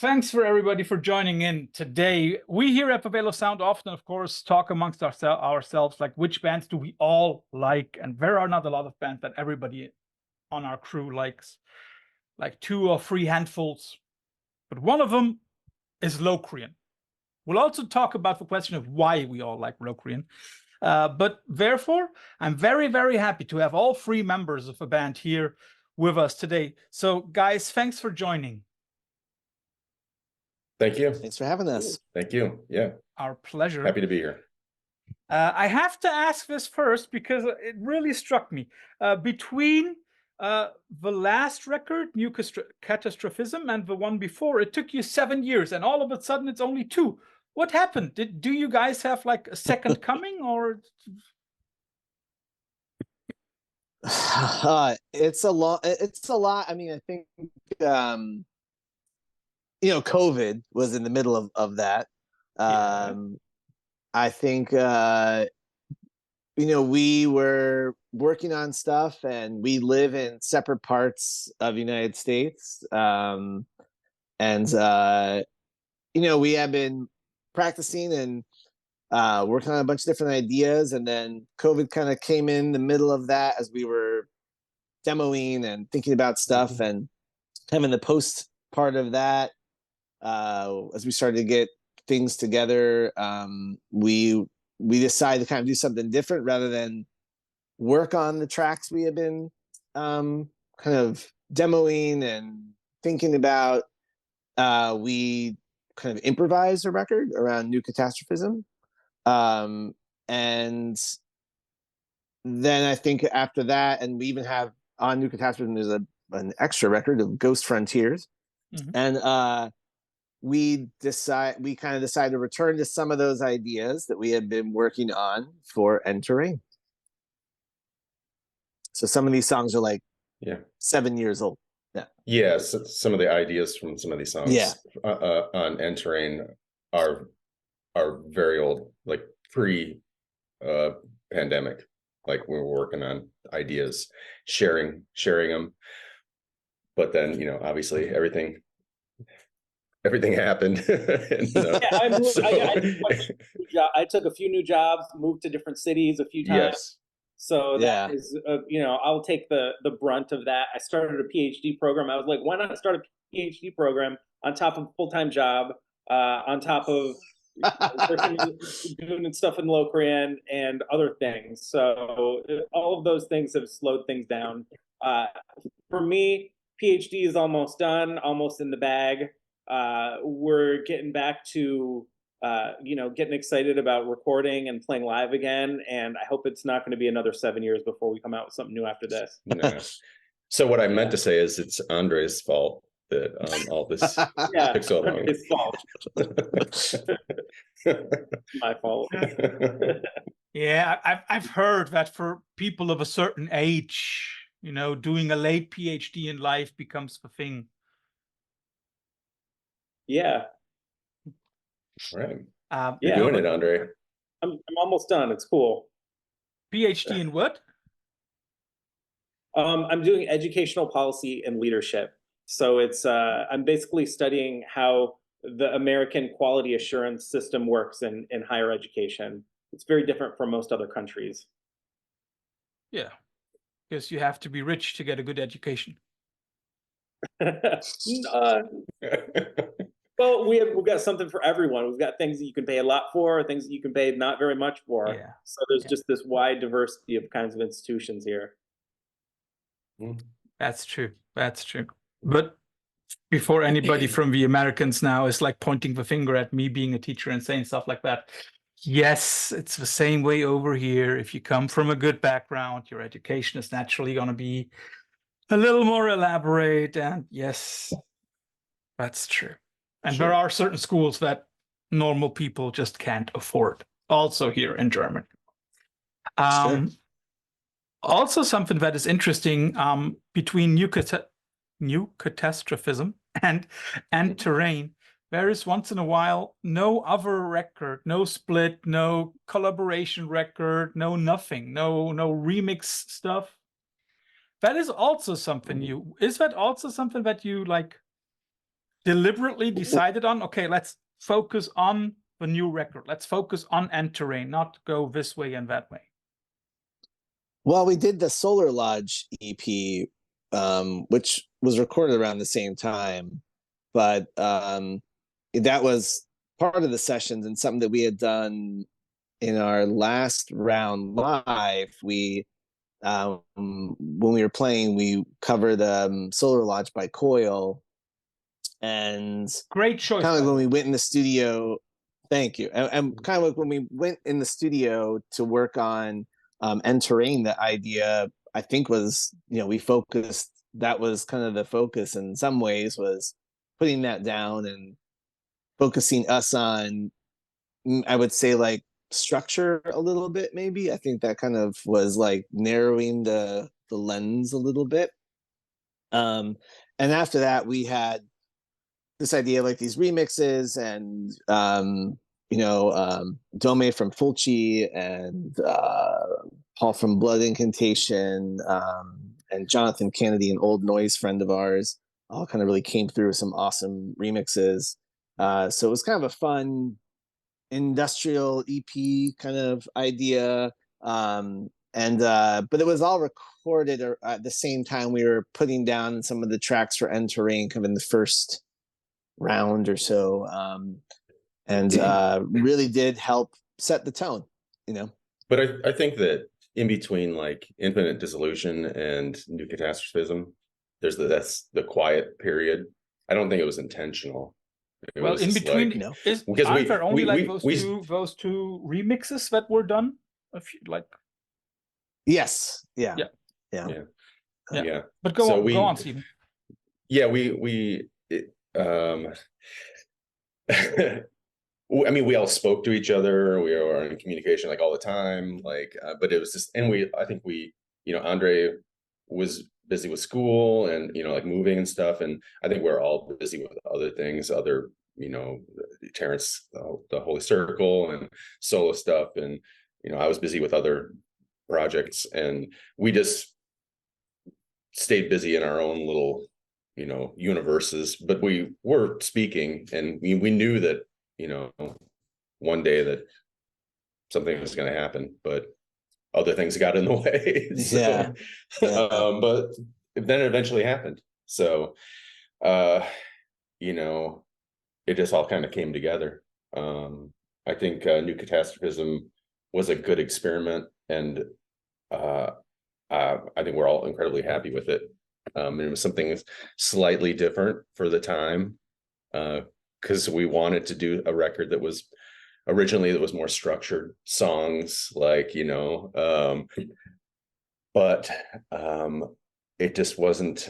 Thanks for everybody for joining in today. We here at Prevail of Sound often, of course, talk amongst ourselves, like which bands do we all like? And there are not a lot of bands that everybody on our crew likes, like 2 or 3 handfuls. But one of them is Locrian. We'll also talk about the question of why we all like Locrian. But therefore, I'm very, very happy to have all 3 members of the band here with us today. So guys, thanks for joining. Thank you. Thanks for having us. Thank you. Yeah. Our pleasure. Happy to be here. I have to ask this first because it really struck me. Between the last record, New Catastrophism, and the one before, it took you 7 years, and all of a sudden it's only 2. What happened? Do you guys have like a second coming, or? It's a lot. I mean, I think COVID was in the middle of that. I think we were working on stuff, and we live in separate parts of the United States, and we have been practicing and working on a bunch of different ideas, and then COVID kind of came in the middle of that as we were demoing and thinking about stuff, and having the post part of that. As we started to get things together, we decided to kind of do something different rather than work on the tracks we had been kind of demoing and thinking about. We kind of improvised a record around New Catastrophism, and then I think after that, and we even have on New Catastrophism there's an extra record of Ghost Frontiers, and we kind of decided to return to some of those ideas that we had been working on for Entering. So some of these songs are like 7 years old. So some of the ideas from some of these songs on Entering are very old, like pre pandemic. Like we were working on ideas, sharing them, but then obviously everything happened. I took a few new jobs, moved to different cities a few times. Yes. So that is, I'll take the brunt of that. I started a PhD program. I was like, why not start a PhD program on top of a full-time job, on top of doing stuff in Locrian and other things. So all of those things have slowed things down. For me, PhD is almost done, almost in the bag. We're getting back to getting excited about recording and playing live again, and I hope it's not going to be another 7 years before we come out with something new after this. No. So what I meant to say is it's Andre's fault that all this took so long. His fault. My fault. Yeah, I've heard that for people of a certain age, doing a late PhD in life becomes the thing. Yeah. Right. You're doing it, Andre. I'm almost done. It's cool. PhD in what? I'm doing educational policy and leadership. So it's I'm basically studying how the American quality assurance system works in higher education. It's very different from most other countries. Yeah, because you have to be rich to get a good education. Well, we've got something for everyone. We've got things that you can pay a lot for, things that you can pay not very much for. Yeah. So there's just this wide diversity of kinds of institutions here. That's true. That's true. But before anybody from the Americans now is like pointing the finger at me being a teacher and saying stuff like that, yes, it's the same way over here. If you come from a good background, your education is naturally going to be a little more elaborate. And yes, that's true. And there are certain schools that normal people just can't afford, also here in Germany. Also something that is interesting between New Catastrophism and Terrain, there is once in a while no other record, no split, no collaboration record, no nothing, no remix stuff. That is also something new. Is that also something that you like deliberately decided on, okay, let's focus on the new record. Let's focus on entering, not go this way and that way? Well, we did the Solar Lodge EP, which was recorded around the same time, but that was part of the sessions and something that we had done in our last round live. We when we were playing, we covered Solar Lodge by Coil, and Great choice. kind of like when we went in the studio. Thank you. And kind of like when we went in the studio to work on entering, the idea, I think, was, we focused, that was kind of the focus in some ways, was putting that down and focusing us on, I would say, like, structure a little bit, maybe. I think that kind of was like narrowing the lens a little bit. And after that, we had this idea of like these remixes, and Dome from Fulci, and Paul from Blood Incantation, and Jonathan Kennedy, an old Noise friend of ours, all kind of really came through with some awesome remixes. So it was kind of a fun industrial EP kind of idea. But it was all recorded at the same time we were putting down some of the tracks for entering, kind of in the first round or so, and really did help set the tone, But I think that in between like Infinite Dissolution and New Catastrophism, that's the quiet period. I don't think it was intentional. Well, in between, because aren't there only those two remixes that were done? Yes. Yeah. But go on, Stephen. Yeah, I mean, we all spoke to each other. We were in communication like all the time. But it was just, and I think Andre was busy with school and like moving and stuff, and I think we're all busy with other things, Terence, the Holy Circle and solo stuff, and I was busy with other projects, and we just stayed busy in our own little universes. But we were speaking, and we knew that one day that something was going to happen, but other things got in the way. But then it eventually happened. So it just all kind of came together. I think New Catastrophism was a good experiment, and I think we're all incredibly happy with it. And it was something slightly different for the time, because we wanted to do a record that was more structured songs, but it just wasn't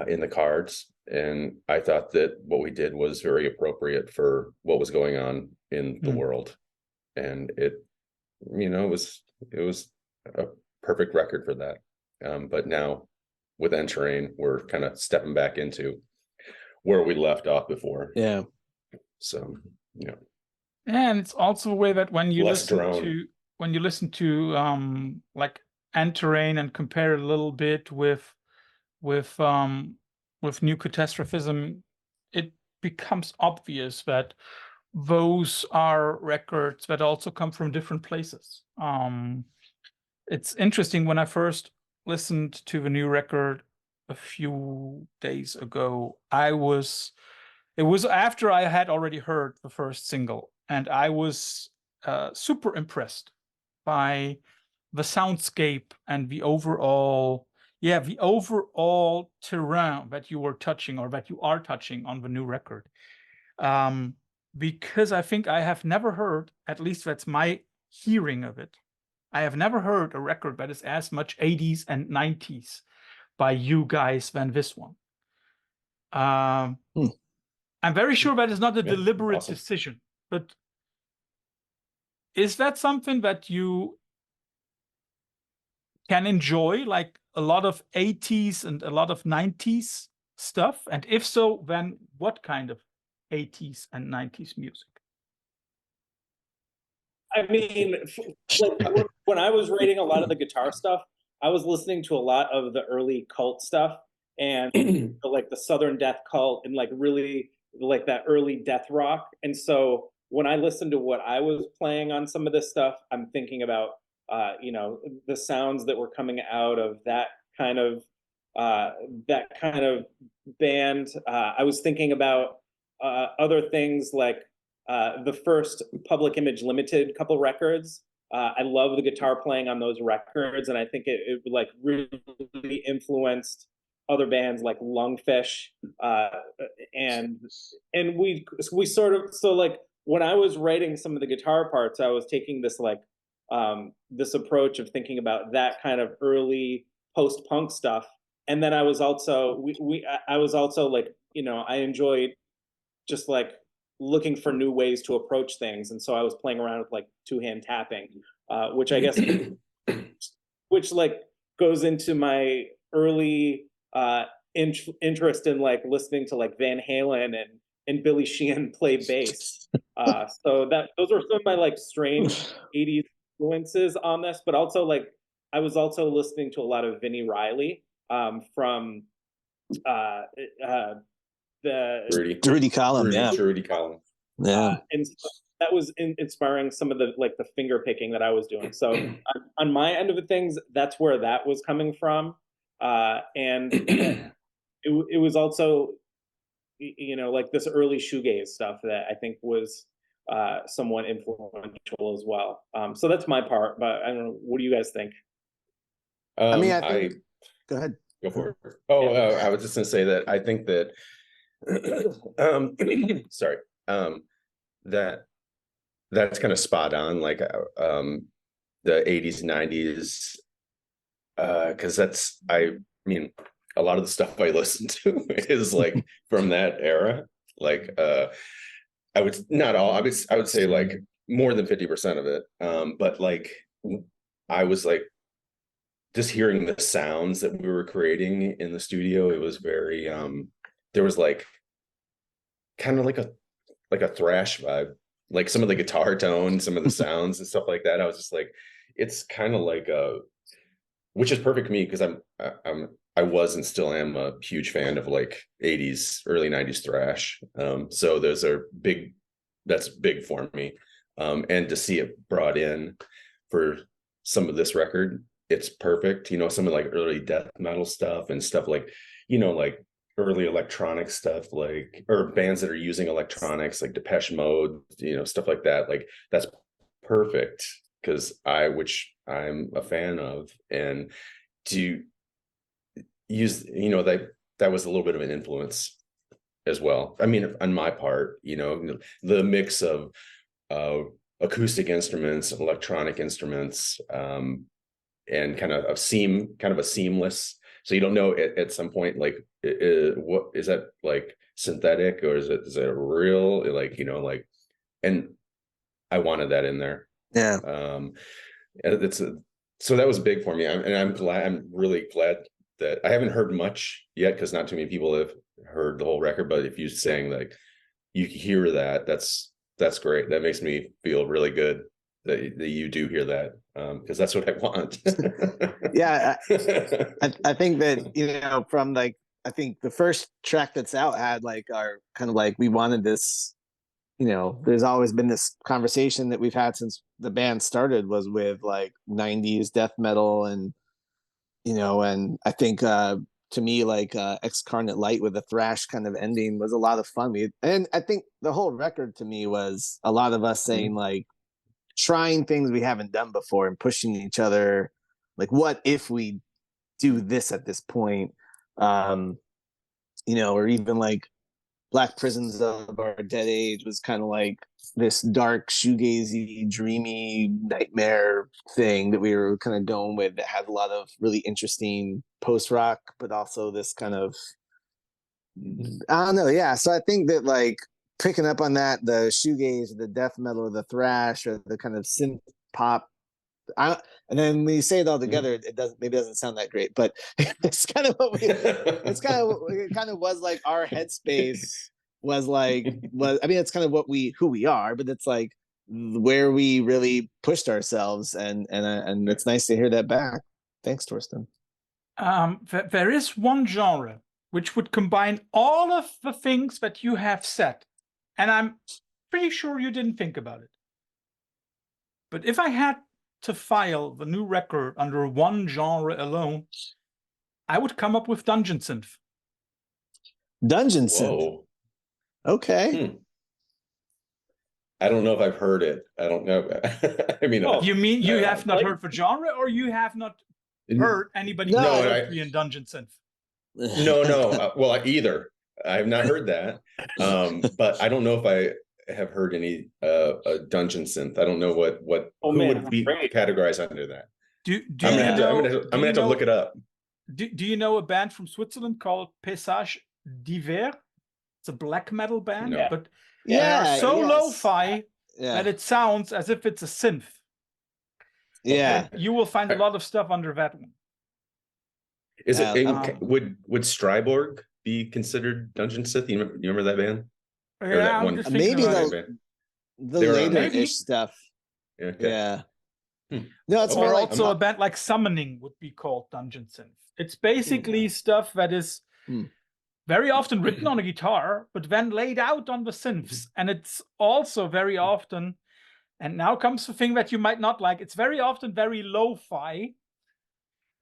in the cards. And I thought that what we did was very appropriate for what was going on in the world, and it was a perfect record for that. But now with Entering, we're kind of stepping back into where we left off before. Yeah. So and it's also a way that when you listen to like Entering and compare it a little bit with New Catastrophism, it becomes obvious that those are records that also come from different places. It's interesting, when I first listened to the new record a few days ago, it was after I had already heard the first single, and I was super impressed by the soundscape and the overall terrain that you were touching, or that you are touching on the new record. Because I think I have never heard, at least that's my hearing of it, I have never heard a record that is as much 80s and 90s by you guys than this one. I'm very sure that is not a deliberate decision, but is that something that you can enjoy, like a lot of 80s and a lot of 90s stuff? And if so, then what kind of 80s and 90s music? I mean, when I was writing a lot of the guitar stuff, I was listening to a lot of the early Cult stuff, and like the Southern Death Cult, and like really like that early death rock. And so when I listen to what I was playing on some of this stuff, I'm thinking about you know, the sounds that were coming out of that kind of band. I was thinking about other things like the first Public Image Limited couple records. I love the guitar playing on those records, and I think it like really influenced other bands like Lungfish, and we sort of, so like when I was writing some of the guitar parts, I was taking this like this approach of thinking about that kind of early post-punk stuff, and then I was also I was also like, you know, I enjoyed just like looking for new ways to approach things, and so I was playing around with like two-hand tapping, which I guess which like goes into my early interest in like listening to like Van Halen and Billy Sheehan play bass. So that those are some of my like strange 80s influences on this, but also like I was also listening to a lot of Vinnie Riley from the Rudy Collin, yeah. Rudy Collin. Yeah. And so that was inspiring some of the like the finger picking that I was doing. So on my end of the things, that's where that was coming from. And it was also, you know, like this early shoegaze stuff that I think was somewhat influential as well. So that's my part, but I don't know, what do you guys think? I mean, I think, go ahead. Go for it. Oh, I was just gonna say that I think that sorry, that's kind of spot on, like the 80s, 90s, because that's, I mean, a lot of the stuff I listen to is like from that era. Like I would not all, I would say like more than 50% of it. But like I was like just hearing the sounds that we were creating in the studio. It was very there was like kind of like a thrash vibe, like some of the guitar tones, some of the sounds and stuff like that. I was just like, it's kind of like which is perfect for me because I was and still am a huge fan of like 80s, early 90s thrash. So those are big, that's big for me. And to see it brought in for some of this record, it's perfect. You know, some of like early death metal stuff and stuff like, you know, like early electronic stuff, like, or bands that are using electronics like Depeche Mode, you know, stuff like that. Like that's perfect because which I'm a fan of, and to use, you know, that was a little bit of an influence as well. I mean, on my part, you know, the mix of acoustic instruments, electronic instruments, and kind of a seamless. So you don't know at some point, like, what is that, like synthetic, or is it real? Like, you know, like, and I wanted that in there. Yeah. So that was big for me. I'm really glad that I haven't heard much yet, because not too many people have heard the whole record. But if you're saying like you hear that, that's great. That makes me feel really good that you do hear that, because that's what I want. Yeah, I think that, you know, from like, I think the first track that's out had like our kind of like, we wanted this, you know, there's always been this conversation that we've had since the band started was with like 90s death metal, and you know, and I think to me, like Excarnate Light with a thrash kind of ending was a lot of fun. And I think the whole record to me was a lot of us saying like, trying things we haven't done before and pushing each other, like, what if we do this at this point? You know, or even like Black Prisons of Our Dead Age was kind of like this dark, shoegazy, dreamy nightmare thing that we were kind of going with, that had a lot of really interesting post-rock, but also this kind of, I don't know, yeah. So I think that like picking up on that, the shoegaze, the death metal, the thrash, or the kind of synth pop, and then when you say it all together, it doesn't sound that great, but it's kind of what it kind of was like our headspace was like, I mean, it's kind of who we are, but it's like where we really pushed ourselves, and it's nice to hear that back. Thanks, Torsten. There is one genre which would combine all of the things that you have said. And I'm pretty sure you didn't think about it. But if I had to file the new record under one genre alone, I would come up with Dungeon Synth. Dungeon Synth. Whoa. Okay. I don't know if I've heard it. I don't know. I mean, You mean you have not like- heard the genre, or you have not heard anybody No, call I- Locrian Dungeon Synth? no. Well, either. I have not heard that. But I don't know if I have heard any Dungeon Synth. I don't know what Oh, who man, would be great. categorized under that. Do I'm you gonna have to, know? I'm gonna have to look it up. Do you know a band from Switzerland called Passage d'Hiver? It's a black metal band, No. but Yeah, they are so yes. lo-fi Yeah. that it sounds as if it's a synth. Yeah. You will find a lot of stuff under that one. Is it Um, would Stryborg be considered Dungeon Synth? You remember that band? Or that Yeah, I'm one- just thinking Maybe about the- it. band? The They were on later that. ish stuff. Yeah. Okay. Yeah. Hmm. No, it's Okay. more Or like also a band like Summoning would be called Dungeon Synth. It's basically stuff that is Hmm. very often written on a guitar, but then laid out on the synths. And it's also very often, and now comes the thing that you might not like, it's very often very lo-fi,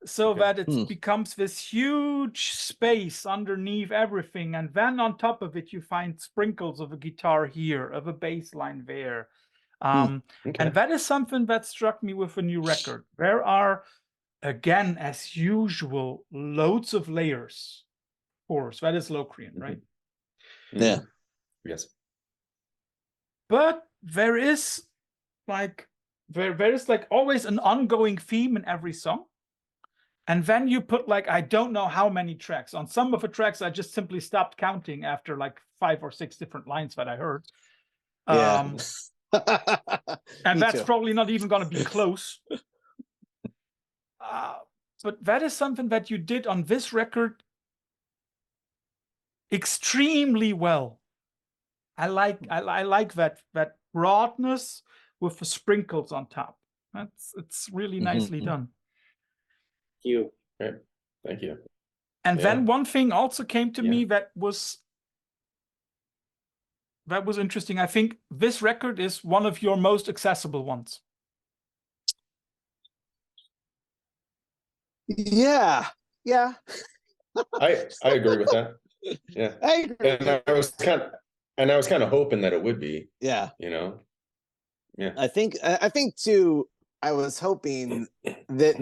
so Okay. that it becomes this huge space underneath everything. And then on top of it, you find sprinkles of a guitar here, of a bass line there. Okay. And that is something that struck me with a new record. There are, again, as usual, loads of layers. Of course, that is Locrian, right? Yeah. Yes. But there is like there is like always an ongoing theme in every song. And then you put like, I don't know how many tracks. On some of the tracks, I just simply stopped counting after like 5 or 6 different lines that I heard. Yeah. And Me that's too. probably not even going to be close. But that is something that you did on this record extremely well. I like that broadness with the sprinkles on top. It's really nicely done. You. Okay. Thank you. And Yeah. then one thing also came to Yeah. me that was interesting. I think this record is one of your most accessible ones. Yeah. Yeah. I agree with that. Yeah. I agree. And I was kind of hoping that it would be, Yeah. you know. Yeah. I think too, I was hoping that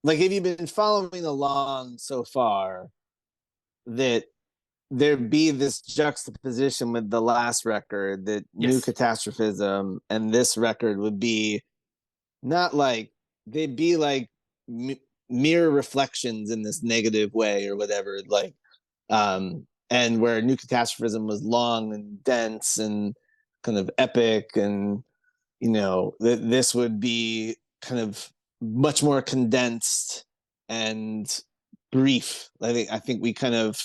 if you've been following along so far, that there'd be this juxtaposition with the last record, that New Yes. Catastrophism and this record would be not like, they'd be like mere reflections in this negative way or whatever, like and where New Catastrophism was long and dense and kind of epic, and this would be kind of much more condensed and brief. I think we kind of,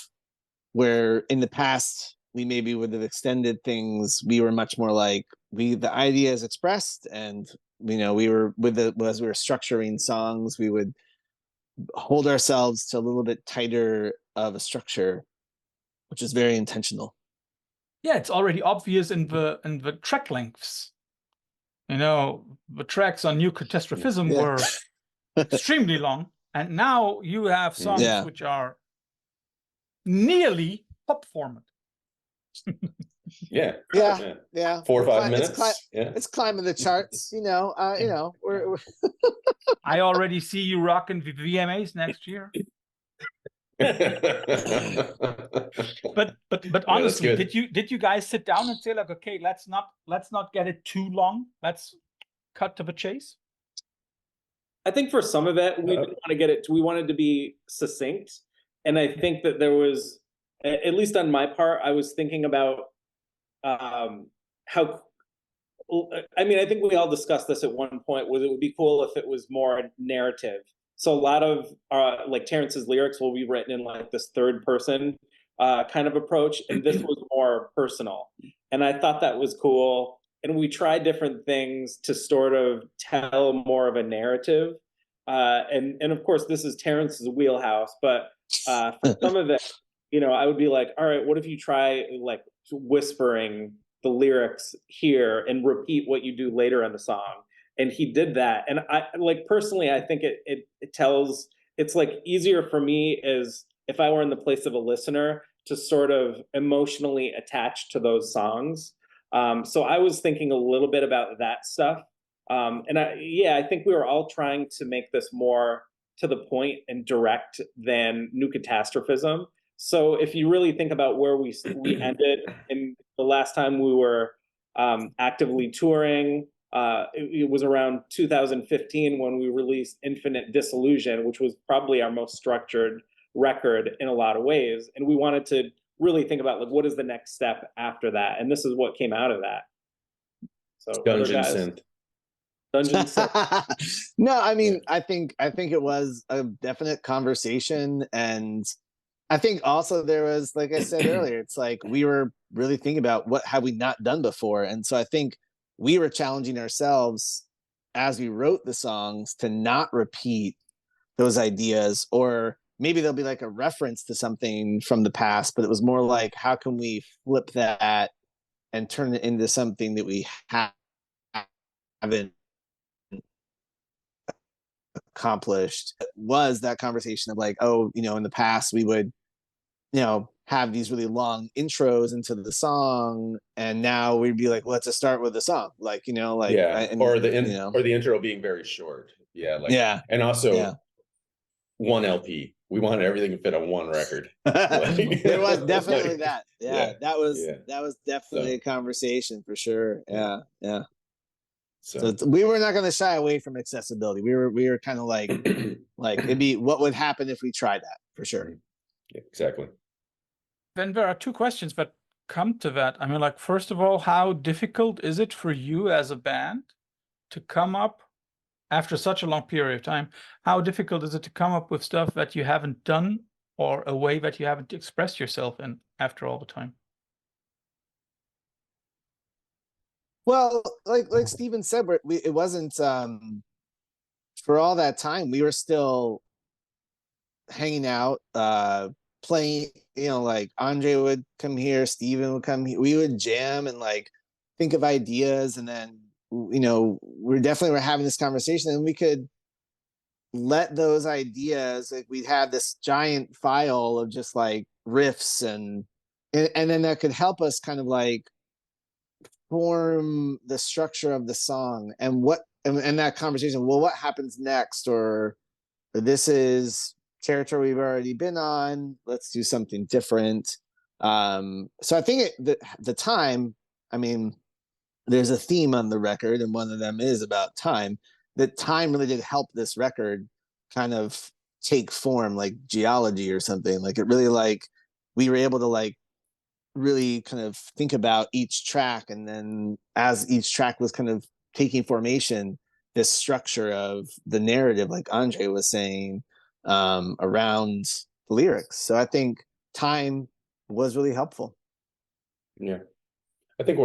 where in the past we maybe would have extended things, we were much more like, the idea is expressed, and we were as we were structuring songs, we would hold ourselves to a little bit tighter of a structure, which is very intentional. Yeah, it's already obvious in the track lengths. The tracks on New Catastrophism Yeah. were extremely long, and now you have songs Yeah. which are nearly pop format. Yeah. Yeah. 4 or 5 It's minutes. Yeah. It's climbing the charts, we're I already see you rocking the VMAs next year. But honestly, good. did you guys sit down and say like, okay, let's not get it too long. Let's cut to the chase. I think for some of it, we didn't want to get it. We wanted to be succinct, and I think that there was, at least on my part, I was thinking about how. I mean, I think we all discussed this at one point. Was it would be cool if it was more narrative. So a lot of like Terence's lyrics will be written in like this third person kind of approach, and this was more personal. And I thought that was cool. And we tried different things to sort of tell more of a narrative. And of course, this is Terence's wheelhouse, but For some of it, you know, I would be like, all right, what if you try like whispering the lyrics here and repeat what you do later in the song? And he did that. And I like personally, I think it tells, it's like easier for me as if I were in the place of a listener to sort of emotionally attach to those songs. So I was thinking a little bit about that stuff. And I think we were all trying to make this more to the point and direct than New Catastrophism. So if you really think about where we ended in the last time we were actively touring, it was around 2015 when we released Infinite Disillusion, which was probably our most structured record in a lot of ways. And we wanted to really think about like, what is the next step after that? And this is what came out of that. So Dungeon synth. Dungeon synth. No, I mean, I think it was a definite conversation, and I think also there was, like I said earlier, it's like we were really thinking about what have we not done before, and so I think we were challenging ourselves as we wrote the songs to not repeat those ideas, or maybe there'll be like a reference to something from the past, but it was more like, how can we flip that and turn it into something that we haven't accomplished? Was that conversation of like, oh, you know, in the past we would, you know, have these really long intros into the song, and now we'd be like, well, let's just start with the song, like, you know, like, or the intro being very short, and also one LP. We wanted everything to fit on one record. There was definitely that. That was definitely a conversation for sure. So we were not going to shy away from accessibility. We were kind of like it'd be, what would happen if we tried that, for sure. Yeah, exactly. Then there are two questions that come to that. I mean, like, first of all, how difficult is it for you as a band to come up after such a long period of time? How difficult is it to come up with stuff that you haven't done, or a way that you haven't expressed yourself in after all the time? Well, like Steven said, it wasn't for all that time. We were still hanging out, playing. You know, like Andre would come here, Steven would come here. We would jam and like think of ideas, and then, you know, we definitely were having this conversation, and we could let those ideas, like, we'd have this giant file of just like riffs, and then that could help us kind of like form the structure of the song, and that conversation, well, what happens next, or this is territory we've already been on, let's do something different. So I think the time, I mean, there's a theme on the record, and one of them is about time. That time really did help this record kind of take form, like geology or something. Like, it really, like, we were able to like really kind of think about each track, and then as each track was kind of taking formation, this structure of the narrative, like Andre was saying, around the lyrics. So I think time was really helpful. Yeah, I think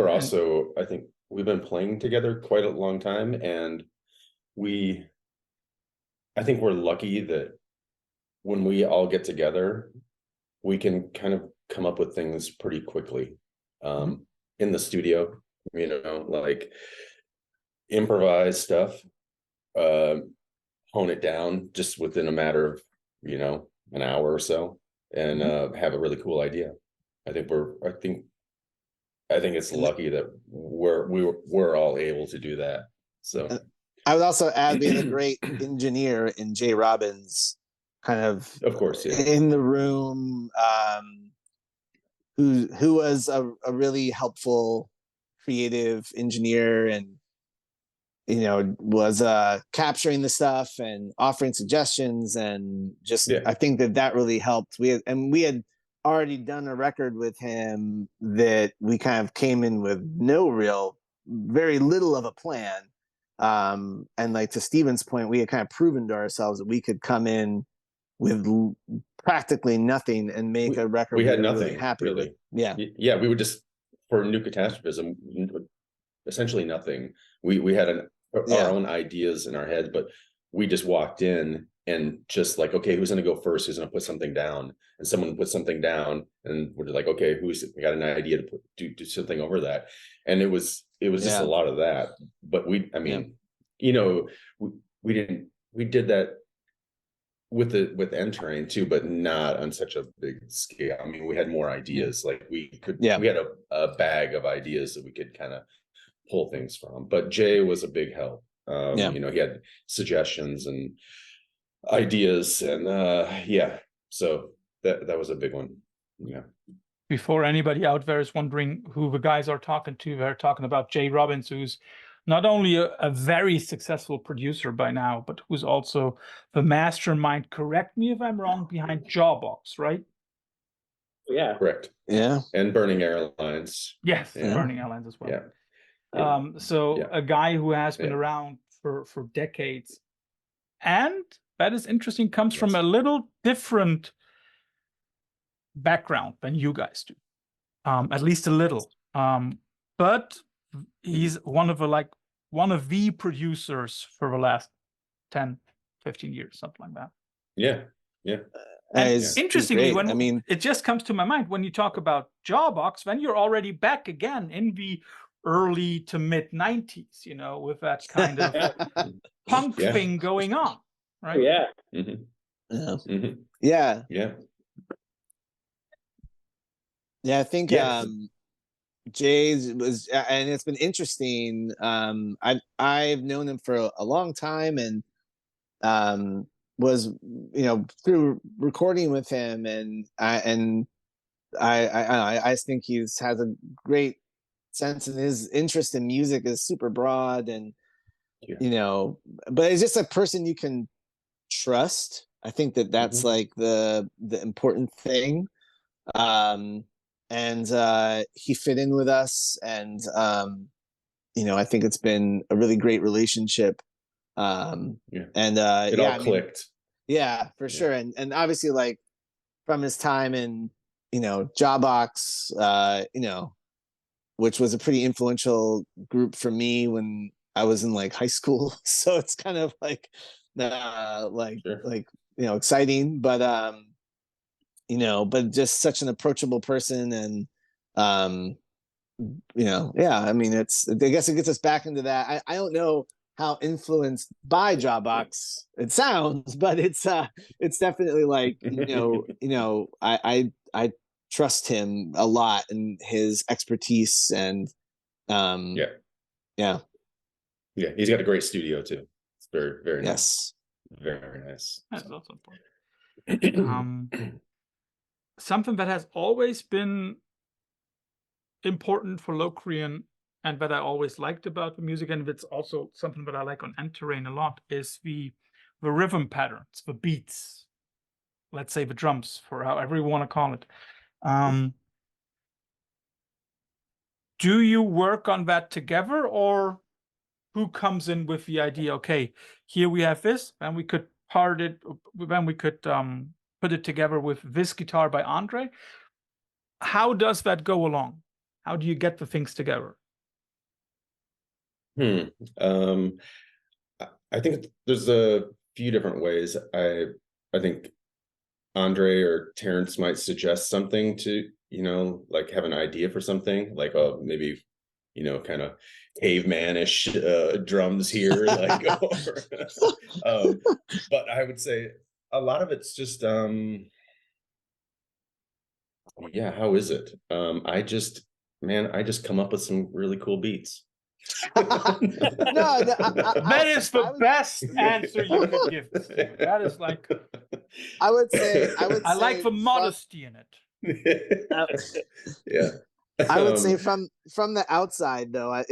we've been playing together quite a long time, and I think we're lucky that when we all get together, we can kind of come up with things pretty quickly in the studio, you know, like improvise stuff, hone it down just within a matter of, you know, an hour or so, and have a really cool idea. I think it's lucky that we're all able to do that. So I would also add being a great engineer in Jay Robbins, kind of course, in the room, who was a really helpful creative engineer, and, you know, was capturing the stuff and offering suggestions, and just I think that really helped. We had already done a record with him that we kind of came in with very little of a plan, and like, to Steven's point, we had kind of proven to ourselves that we could come in with practically nothing and make a record we had nothing really happy really with. We would just, for New Catastrophism, essentially nothing. We had our own ideas in our heads, but we just walked in and just like, okay, who's going to go first? Who's going to put something down? And someone put something down, and we're like, okay, we got an idea to do something over that. And it was just a lot of that. But I mean, you know, we did that with entering too, but not on such a big scale. I mean, we had more ideas. Like we had a bag of ideas that we could kind of pull things from. But Jay was a big help. You know, he had suggestions and ideas, and so that was a big one. Yeah. Before anybody out there is wondering who the guys are talking to, they're talking about Jay Robbins, who's not only a very successful producer by now, but who's also the mastermind, correct me if I'm wrong, behind Jawbox, right? Yeah. Correct. Yeah. And Burning Airlines. Yes, Burning Airlines as well. Yeah. A guy who has been around for decades. And that is interesting, comes from a little different background than you guys do. At least a little. But he's one of the producers for the last 10, 15 years, something like that. Yeah. Interestingly, it just comes to my mind when you talk about Jawbox, when you're already back again in the early to mid 90s, you know, with that kind of punk thing going on, right? Yeah. I think Jay's was, and it's been interesting. I've known him for a long time, and was, you know, through recording with him, and I think has a great sense, and his interest in music is super broad, and you know, but it's just a person you can trust. I think that's like the important thing. And he fit in with us, and you know, I think it's been a really great relationship. And it all clicked. For sure. And obviously, like, from his time in, you know, Jawbox, you know, which was a pretty influential group for me when I was in like high school. So it's kind of like you know, exciting, but you know, but just such an approachable person, and you know, I mean, I guess it gets us back into that. I don't know how influenced by Jawbox it sounds, but it's definitely like, you know, I trust him a lot and his expertise, and he's got a great studio too. It's very, very nice. Very nice. That's also important. Something that has always been important for Locrian, and that I always liked about the music, and it's also something that I like on End-Terrain a lot, is the rhythm patterns, the beats, let's say the drums, for however you want to call it. Do you work on that together, or who comes in with the idea, okay, here we have this, and we could put it together with this guitar by Andre? How does that go along? How do you get the things together? I think there's a few different ways. I think Andre or Terence might suggest something to, you know, like have an idea for something, like maybe, you know, kind of cavemanish drums here, like, but I would say a lot of it's just how is it? I just come up with some really cool beats. That is the best answer you could give. That is like, I would say I like the modesty in it. I would say from the outside, though, I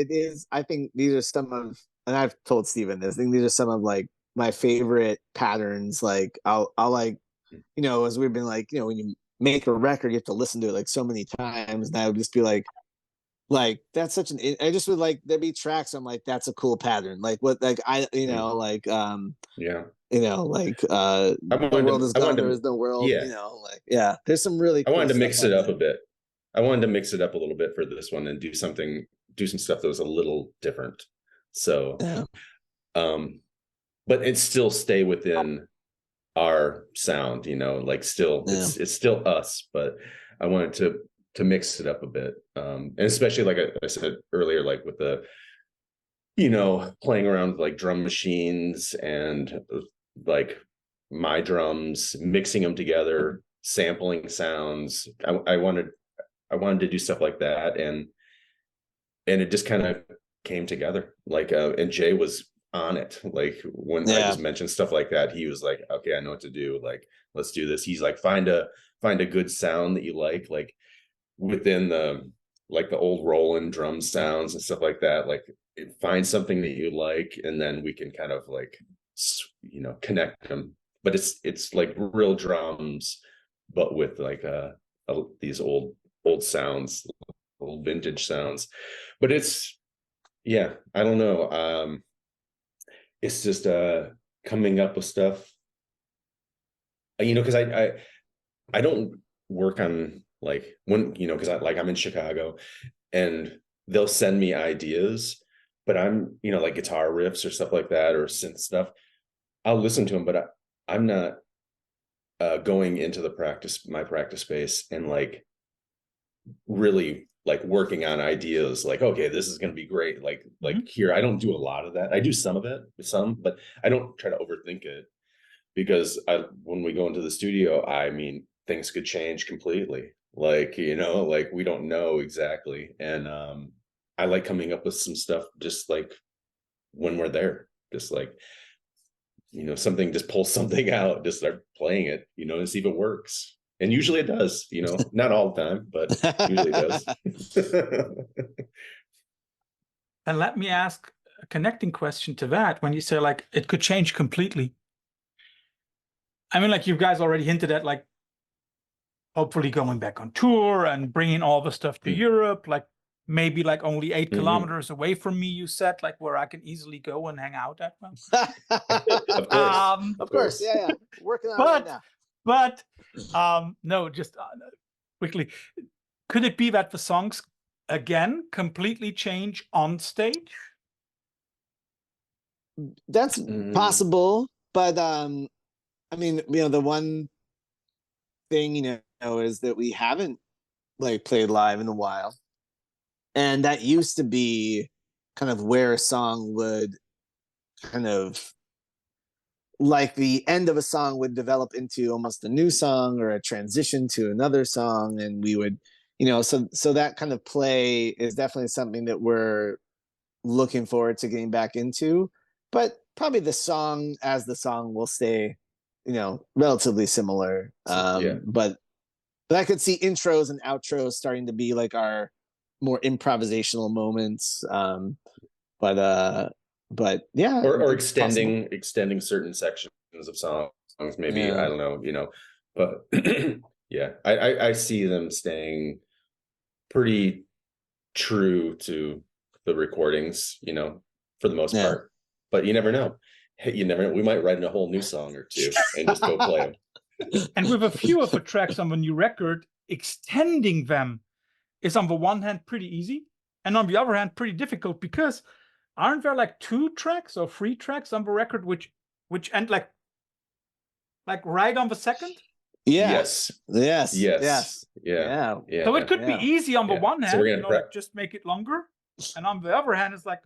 think these are some of, and I've told Steven this, I think these are some of like my favorite patterns. Like I'll like, you know, as we've been like, you know, when you make a record, you have to listen to it like so many times, and I would just be like that's such an, I just would like, there'd be tracks I'm like, that's a cool pattern, like what, like I, you know, like you know, like the world is gone, there is no world, you know, like there's some really cool, I wanted to mix it up a bit. I wanted to mix it up a little bit for this one and do some stuff that was a little different. So but it still stay within our sound, you know, like still it's still us, but I wanted to mix it up a bit. And especially like I said earlier, like with the, you know, playing around with like drum machines and like my drums, mixing them together, sampling sounds. I wanted to do stuff like that, and it just kind of came together. Like and Jay was on it. Like when I just mentioned stuff like that, he was like, okay, I know what to do. Like, let's do this. He's like, find a good sound that you like within the old Roland drum sounds and stuff like that. Like, find something that you like, and then we can kind of like, you know, connect them. But it's like real drums, but with like these old sounds, old vintage sounds. But it's, yeah, I don't know. It's just coming up with stuff, you know, because I don't work on like when, you know, because I'm in Chicago and they'll send me ideas, but I'm, you know, like guitar riffs or stuff like that or synth stuff. I'll listen to them, but I'm not going into my practice space and like really like working on ideas like, okay, this is going to be great. Like here, I don't do a lot of that. I do some of it, but I don't try to overthink it, because when we go into the studio, I mean, things could change completely. Like, you know, like we don't know exactly. And I like coming up with some stuff just like when we're there, just like, you know, just pull something out, just start playing it, you know, and see if it works. And usually it does, you know, not all the time, but usually it does. And let me ask a connecting question to that. When you say like it could change completely, I mean, like you guys already hinted at, like hopefully going back on tour and bringing all the stuff to Europe, like maybe like only 8 kilometers away from me, you said, like where I can easily go and hang out at them. Of course. Yeah. Working on it right now. But no, just quickly, could it be that the songs again completely change on stage? That's possible, but I mean, you know, the one thing, you know, is that we haven't like played live in a while, and that used to be kind of where a song would kind of, like the end of a song would develop into almost a new song or a transition to another song, and we would, you know, so that kind of play is definitely something that we're looking forward to getting back into. But probably the song will stay, you know, relatively similar. But I could see intros and outros starting to be like our more improvisational moments. But yeah, or extending certain sections of songs, maybe. I don't know, you know, but yeah, I see them staying pretty true to the recordings, you know, for the most part. But you never know. Hey, you never know. We might write a whole new song or two and just go play them. And with a few of the tracks on the new record, extending them is on the one hand pretty easy, and on the other hand pretty difficult, because aren't there like 2 tracks or 3 tracks on the record which end like right on the second? Yes. Yeah. So it could be easy on the one hand, so you know, like just make it longer, and on the other hand, it's like,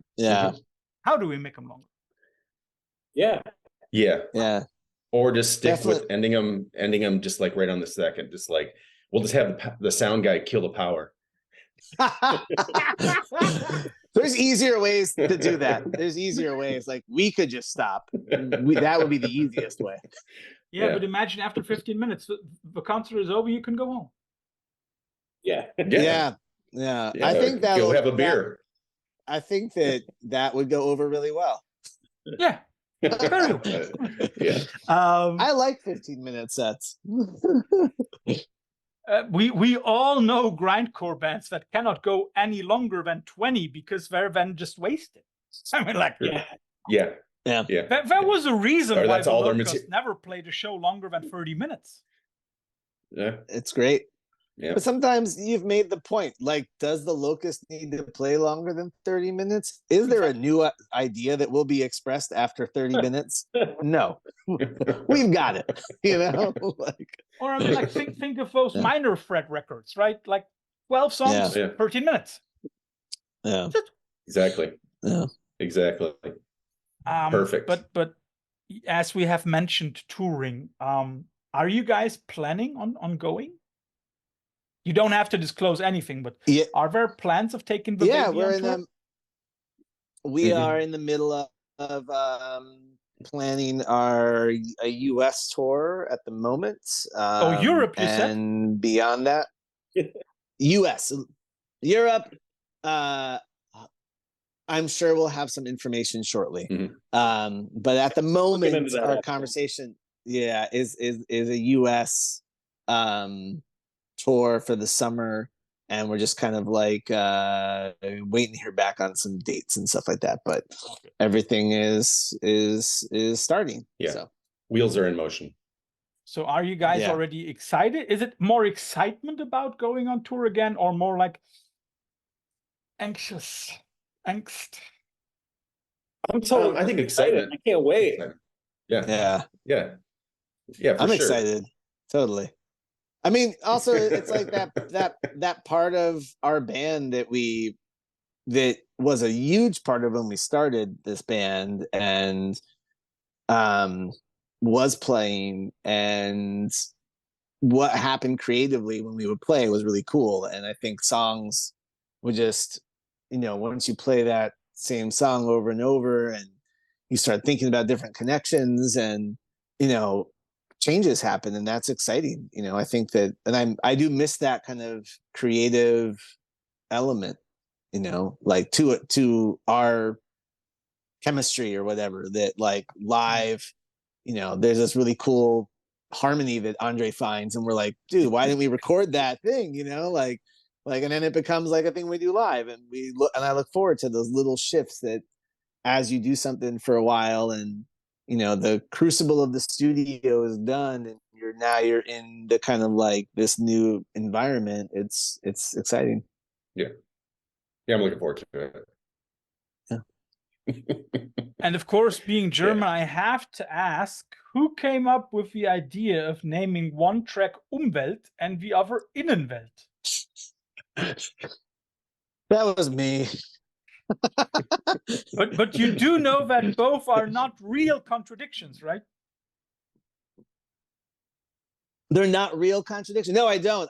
how do we make them longer? Yeah. Or just stick with ending them just like right on the second. Just like, we'll just have the sound guy kill the power. There's easier ways to do that. There's easier ways. Like, we could just stop. That would be the easiest way. Yeah, but imagine after 15 minutes, the concert is over, you can go home. Yeah. I think that go have a beer. I think that would go over really well. Yeah. Very well. Yeah. I like 15-minute sets. We all know grindcore bands that cannot go any longer than 20 because they're then just wasted. I mean, like, yeah. There was a reason why the never played a show longer than 30 minutes. Yeah, it's great. Yeah. But sometimes you've made the point. Like, does the locust need to play longer than 30 minutes? Is there a new idea that will be expressed after 30 minutes? No. We've got it. You know? Like, Or I mean, like think of those minor threat records, right? Like 12 songs, Yeah. 13 minutes. yeah. Exactly. Yeah. Exactly. Perfect. But as we have mentioned touring, are you guys planning on going? You don't have to disclose anything, but Yeah. are there plans of taking the Yeah, baby we're on in tour? we are in the middle of planning a US tour at the moment. Europe, you said? And beyond that, US, Europe. I'm sure we'll have some information shortly. But at the moment, our conversation, is a US tour for the summer, and we're just kind of like waiting to hear back on some dates and stuff like that. But everything is starting. Yeah. So wheels are in motion. So are you guys already excited? Is it more excitement about going on tour again, or more like angst? I'm totally I think excitement. I can't wait. Yeah. For I'm sure. excited. Totally. I mean, also it's like that part of our band that was a huge part of when we started this band and was playing, and what happened creatively when we would play was really cool. And I think songs would just, once you play that same song over and over, and you start thinking about different connections, and changes happen, and that's exciting. I think that, and I do miss that kind of creative element, like to our chemistry or whatever, that like live, there's this really cool harmony that Andre finds, and we're like, dude, why didn't we record that thing? Like, and then it becomes like a thing we do live, and I look forward to those little shifts that as you do something for a while, and the crucible of the studio is done, and you're in the kind of like this new environment. It's exciting. Yeah, I'm looking forward to it. And of course, being German, I have to ask, who came up with the idea of naming one track Umwelt and the other Innenwelt? That was me. But you do know that both are not real contradictions, right? They're not real contradictions. No, I don't.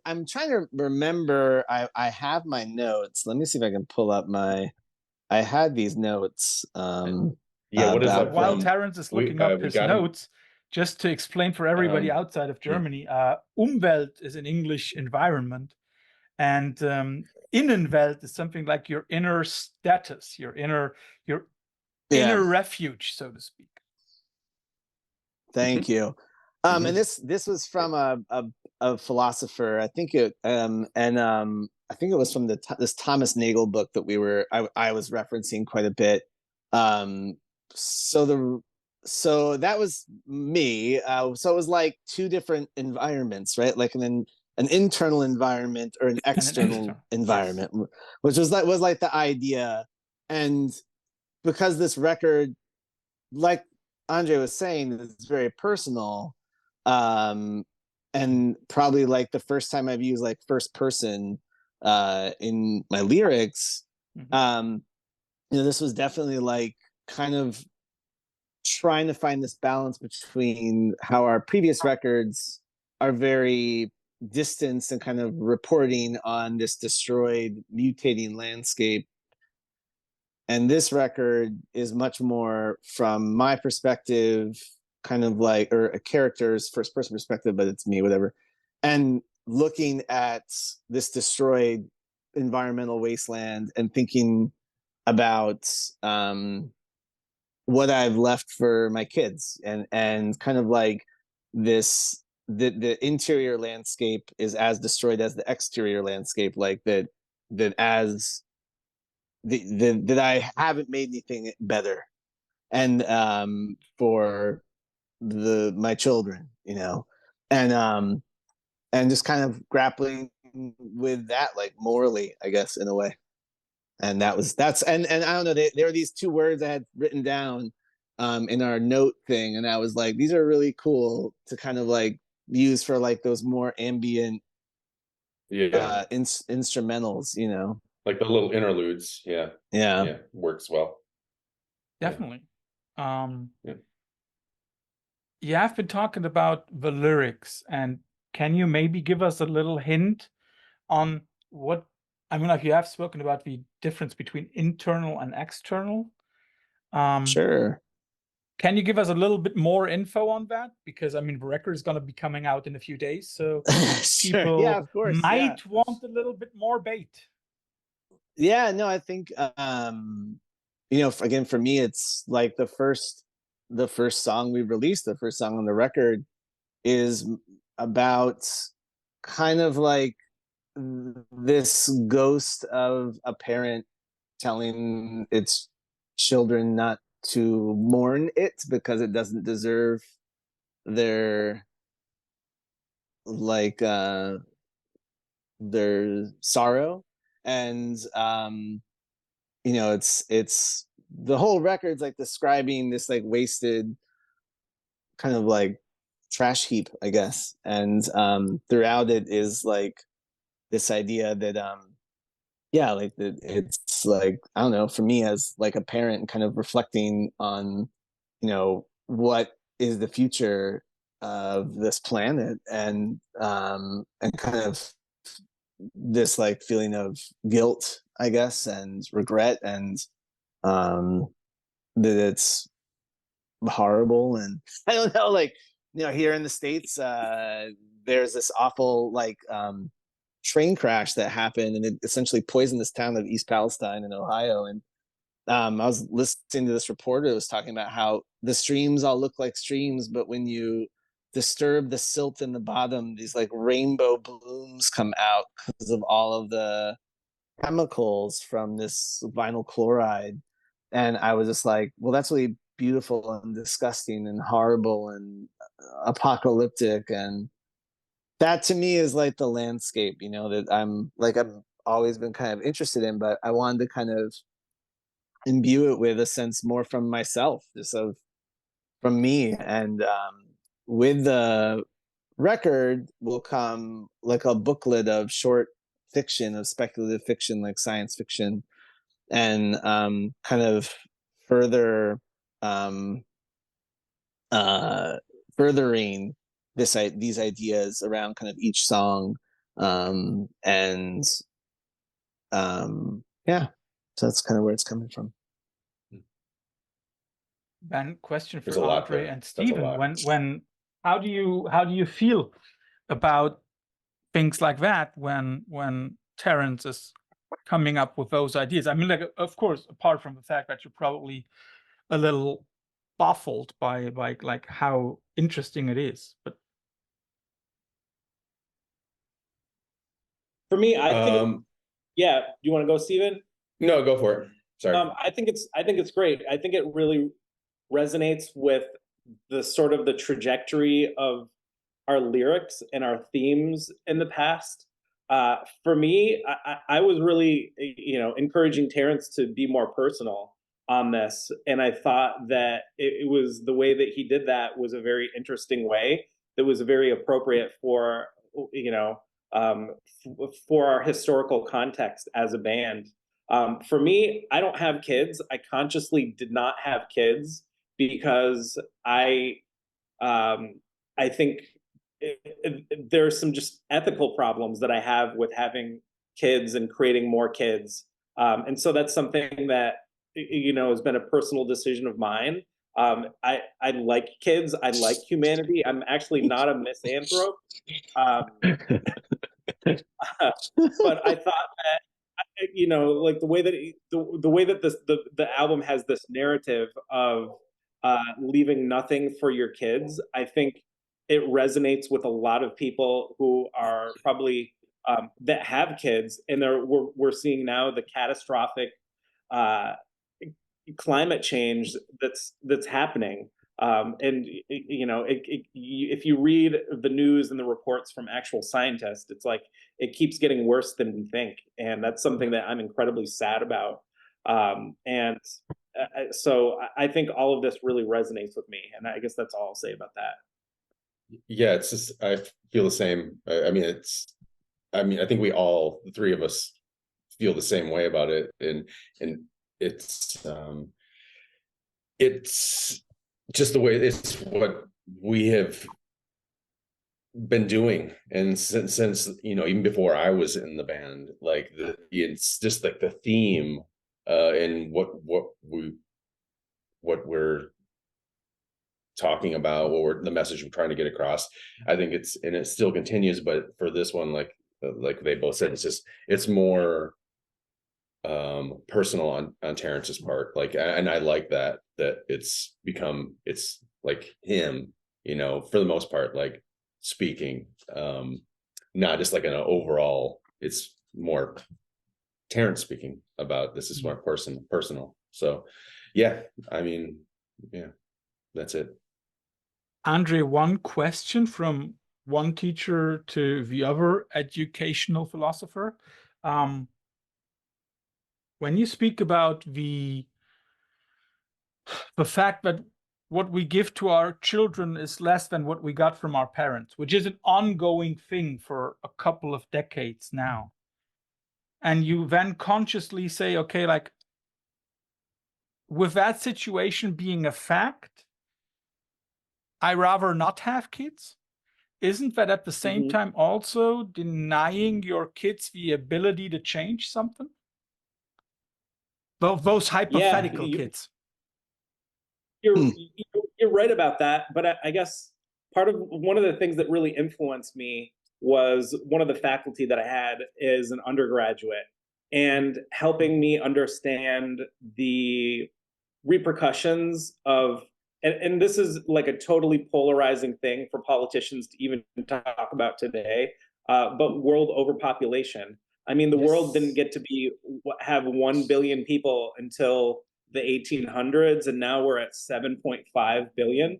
I'm trying to remember. I have my notes. Let me see if I can pull up I had these notes. What is that? While Terence is looking up his notes, just to explain for everybody outside of Germany, Umwelt is an English environment, and Innenwelt is something like your inner status, your inner refuge, so to speak. Thank you. And this was from a philosopher. I think it I think it was from this Thomas Nagel book that I was referencing quite a bit. So that was me. So it was like two different environments, right? Like an internal environment or an external environment, yes. Which was like the idea. And because this record, like Andre was saying, is very personal, and probably like the first time I've used like first person in my lyrics, this was definitely like kind of trying to find this balance between how our previous records are very distanced and kind of reporting on this destroyed, mutating landscape. And this record is much more from my perspective, kind of like, or a character's first person perspective, but it's me, whatever. And looking at this destroyed environmental wasteland and thinking about what I've left for my kids, and kind of like this, the interior landscape is as destroyed as the exterior landscape, like that as that I haven't made anything better, and for my children, and and just kind of grappling with that, like morally, I guess, in a way. And and I don't know, there were these two words I had written down in our note thing, and I was like, these are really cool to kind of like use for like those more ambient instrumentals, you know, like the little interludes. Yeah, works well. Definitely. Yeah, I've been talking about the lyrics, and can you maybe give us a little hint on what, I mean, like you have spoken about the difference between internal and external. Sure. Can you give us a little bit more info on that? Because I mean, the record is going to be coming out in a few days, so Sure. people Yeah, of course, might want a little bit more bait. Yeah, no, I think you know, again, for me, it's like the first song we released, the first song on the record, is about kind of like this ghost of a parent telling its children not to mourn it because it doesn't deserve their like their sorrow. And you know, it's the whole record's like describing this like wasted kind of like trash heap, I guess. And throughout it is like this idea that yeah, like that it's like, I don't know, for me as like a parent kind of reflecting on, you know, what is the future of this planet, and kind of this like feeling of guilt, I guess, and regret, and that it's horrible. And I don't know, like, you know, here in the States, there's this awful like train crash that happened, and it essentially poisoned this town of East Palestine in Ohio. And I was listening to this reporter that was talking about how the streams all look like streams, but when you disturb the silt in the bottom, these like rainbow blooms come out because of all of the chemicals from this vinyl chloride. And I was just like, well, that's really beautiful and disgusting and horrible and apocalyptic. And that to me is like the landscape, you know, that I've always been kind of interested in, but I wanted to kind of imbue it with a sense more from myself, just from me. And with the record will come like a booklet of short fiction, of speculative fiction, like science fiction, and kind of further furthering these ideas around kind of each song. And yeah, so that's kind of where it's coming from. Ben, question for There's a lot Andre there. and That's a Stephen. lot. How do you feel about things like that when Terence is coming up with those ideas? I mean, like, of course, apart from the fact that you're probably a little baffled by like how interesting it is, but For me, I think, yeah. Do you want to go, Stephen? No, go for it. Sorry. I think it's great. I think it really resonates with the sort of the trajectory of our lyrics and our themes in the past. For me, I was really, you know, encouraging Terence to be more personal on this, and I thought that it was the way that he did that was a very interesting way that was very appropriate for, you know, for our historical context as a band. For me, I don't have kids. I consciously did not have kids because I think there's some just ethical problems that I have with having kids and creating more kids. And so that's something that, you know, has been a personal decision of mine. I like kids. I like humanity. I'm actually not a misanthrope. But I thought that, you know, like the way that the way that the album has this narrative of leaving nothing for your kids, I think it resonates with a lot of people who are probably that have kids, and we're seeing now the catastrophic climate change that's happening. If you read the news and the reports from actual scientists, it's like it keeps getting worse than we think, and that's something that I'm incredibly sad about. So I think all of this really resonates with me, and I guess that's all I'll say about that. Yeah, it's just, I feel the same. I mean, I think we all, the three of us, feel the same way about it, and it's just the way, it's what we have been doing, and since even before I was in the band, like it's just like the theme, and what we're talking about, the message we're trying to get across. I think it still continues, but for this one, like they both said, it's more personal on Terence's part, like, and I like that it's like him, for the most part, like speaking, not just like an overall, it's more Terence speaking about this is more personal. So yeah, I mean, yeah, that's it. Andre, one question from one teacher to the other educational philosopher. When you speak about the fact that what we give to our children is less than what we got from our parents, which is an ongoing thing for a couple of decades now, and you then consciously say, okay, like, with that situation being a fact, I rather not have kids. Isn't that at the same time also denying your kids the ability to change something? Those hypothetical kids. You're right about that, but I guess one of the things that really influenced me was one of the faculty that I had as an undergraduate, and helping me understand the repercussions of, and this is like a totally polarizing thing for politicians to even talk about today, but world overpopulation. I mean, the world didn't get to have 1 billion people until the 1800s, and now we're at 7.5 billion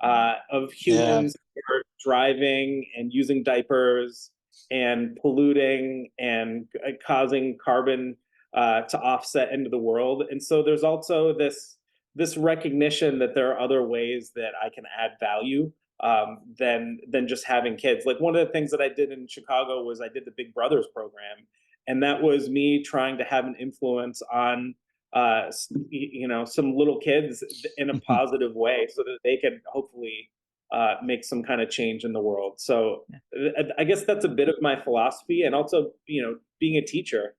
of humans who are driving and using diapers and polluting and causing carbon to offset into the world. And so there's also this recognition that there are other ways that I can add value than just having kids. Like, one of the things that I did in Chicago was I did the Big Brothers program, and that was me trying to have an influence on some little kids in a positive way, so that they can hopefully make some kind of change in the world. So I guess that's a bit of my philosophy, and also, being a teacher.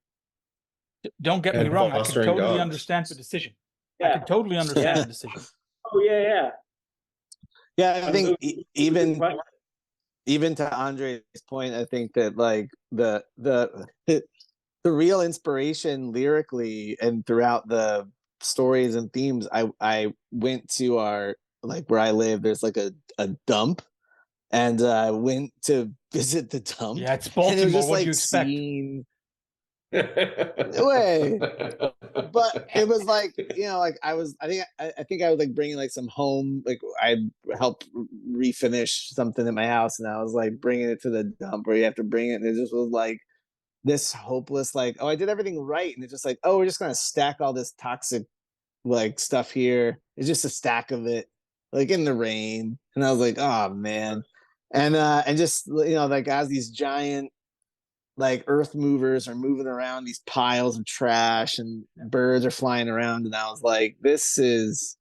Don't get me wrong, I can totally understand the decision. I can totally understand the decision. Oh yeah. Yeah, I think even to Andre's point, I think that like the real inspiration lyrically and throughout the stories and themes, I went to our, like, where I live, there's like a dump, and I went to visit the dump. Yeah, it's Baltimore. And it was just what like do you expect? Way. But it was like, like I think I was like bringing like some home, like I helped refinish something at my house, and I was like bringing it to the dump where you have to bring it, and it just was like this hopeless, like, oh, I did everything right, and it's just like, oh, we're just gonna stack all this toxic like stuff here. It's just a stack of it, like in the rain. And I was like, oh man. And just, like, as these giant like earth movers are moving around these piles of trash, and birds are flying around, and I was like, this is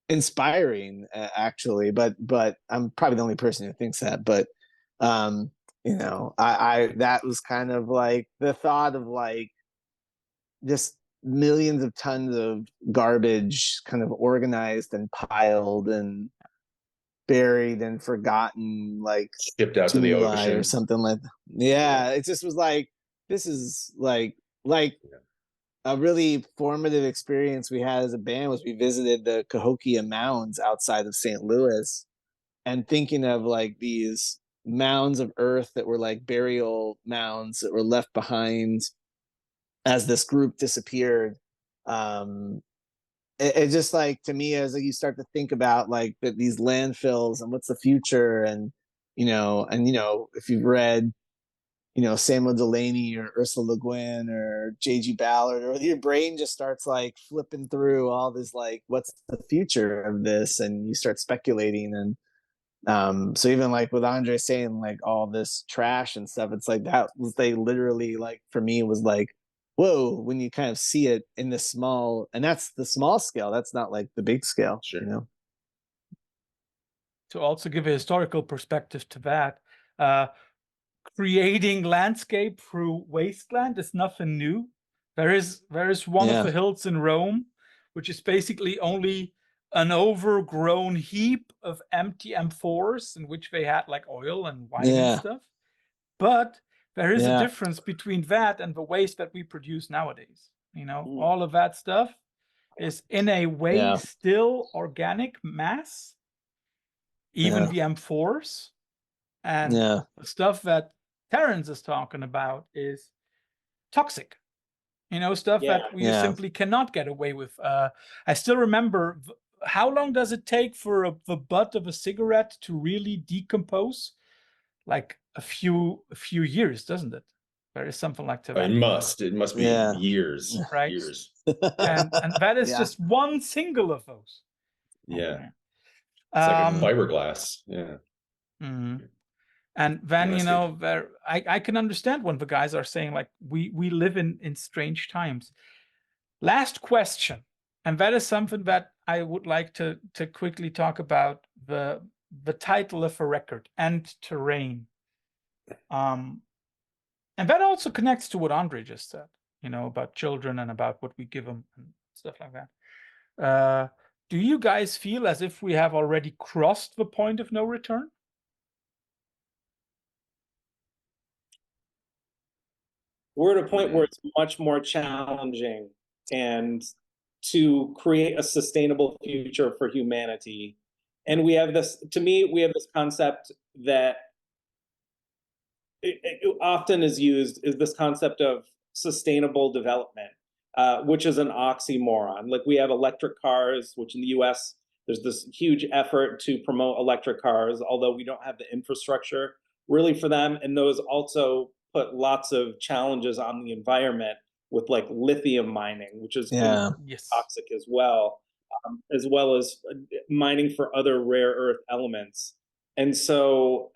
inspiring, actually. But I'm probably the only person who thinks that. But I that was kind of like the thought of like just millions of tons of garbage kind of organized and piled and buried and forgotten, like shipped out to the ocean or something like that. Yeah, it just was like, this is like a really formative experience we had as a band was we visited the Cahokia Mounds outside of St. Louis, and thinking of like these mounds of earth that were like burial mounds that were left behind as this group disappeared, it just like, to me, as like you start to think about like these landfills and what's the future, and if you've read Samuel Delaney or Ursula Le Guin or J.G. Ballard, or your brain just starts like flipping through all this, like, what's the future of this? And you start speculating. And so even like with Andre saying like all this trash and stuff, it's like that was, they literally, like, for me, was like, whoa, when you kind of see it in the small, and that's the small scale. That's not like the big scale, Sure. To also give a historical perspective to that, creating landscape through wasteland is nothing new. There is one of the hills in Rome, which is basically only an overgrown heap of empty amphores in which they had like oil and wine and stuff. But there is a difference between that and the waste that we produce nowadays. All of that stuff is in a way still organic mass, even the amphores. And the stuff that Terence is talking about is toxic. Stuff that we simply cannot get away with. I still remember, how long does it take for the butt of a cigarette to really decompose? Like a few years, doesn't it? There is something like that. It must be years, right? Years. and that is just one single of those. Yeah. It's like a fiberglass. Yeah. Mm-hmm. And then, I can understand when the guys are saying like, we live in strange times. Last question, and that is something that I would like to quickly talk about, the title of a record, End Terrain. And that also connects to what Andre just said, about children and about what we give them and stuff like that. Do you guys feel as if we have already crossed the point of no return? We're at a point where it's much more challenging and to create a sustainable future for humanity. And we have this concept that it often is used, is this concept of sustainable development, which is an oxymoron. Like, we have electric cars, which in the US, there's this huge effort to promote electric cars, although we don't have the infrastructure really for them. And those also put lots of challenges on the environment with like lithium mining, which is toxic as well as mining for other rare earth elements. And so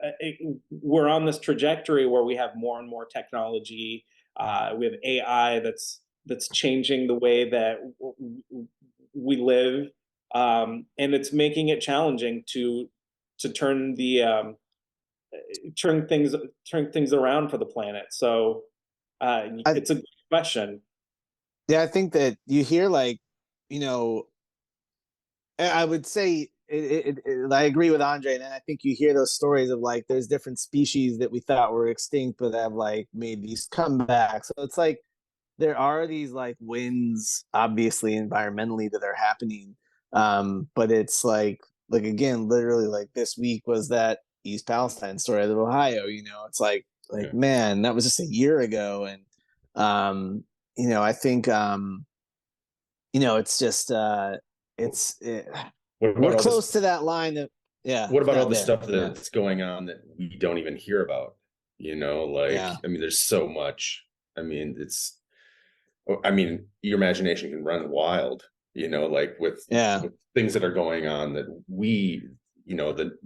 we're on this trajectory where we have more and more technology. We have AI that's changing the way that we live, and it's making it challenging to turn things around for the planet. So it's a good question. Yeah, I think that you hear like, I would say I agree with Andre, and I think you hear those stories of like, there's different species that we thought were extinct but have like made these comebacks. So it's like there are these like wins, obviously environmentally, that are happening. But it's like again, literally, like this week was that East Palestine story of Ohio. It's like man, that was just a year ago. And I think it's just we're close to that line of what about all the stuff that's going on that we don't even hear about? I mean, there's so much. I mean, your imagination can run wild, like with things that are going on that we, the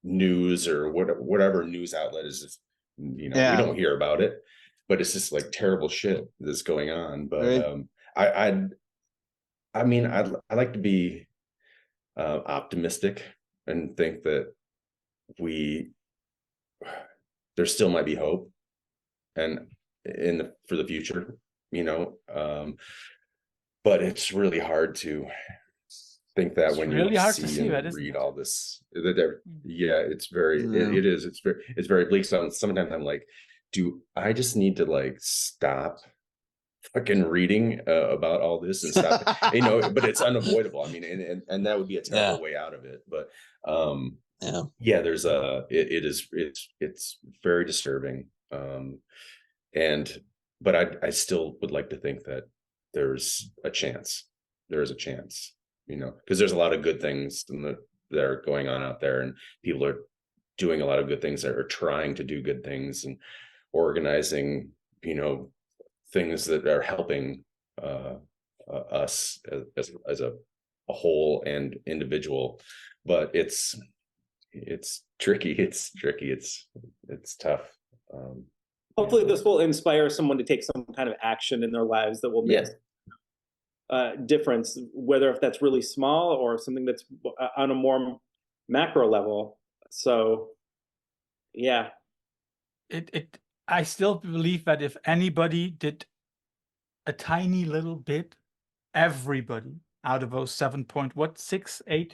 news or whatever news outlet is just, we don't hear about it, but it's just like terrible shit that's going on. But I like to be optimistic and think that there still might be hope and for the future, but it's really hard to think that when you see and read all this. It's very it's very bleak. So sometimes I'm like, do I just need to like stop fucking reading about all this and stop but it's unavoidable. I mean, and that would be a terrible way out of it. But there's it's very disturbing. But I still would like to think that there is a chance. you know, because there's a lot of good things that are going on out there, and people are doing a lot of good things, that are trying to do good things and organizing, you know, things that are helping us as a whole and individual. But it's tricky. It's tough. Hopefully this will inspire someone to take some kind of action in their lives that will make difference, whether if that's really small or something that's on a more macro level. So yeah, I still believe that if anybody did a tiny little bit, everybody out of those 7.68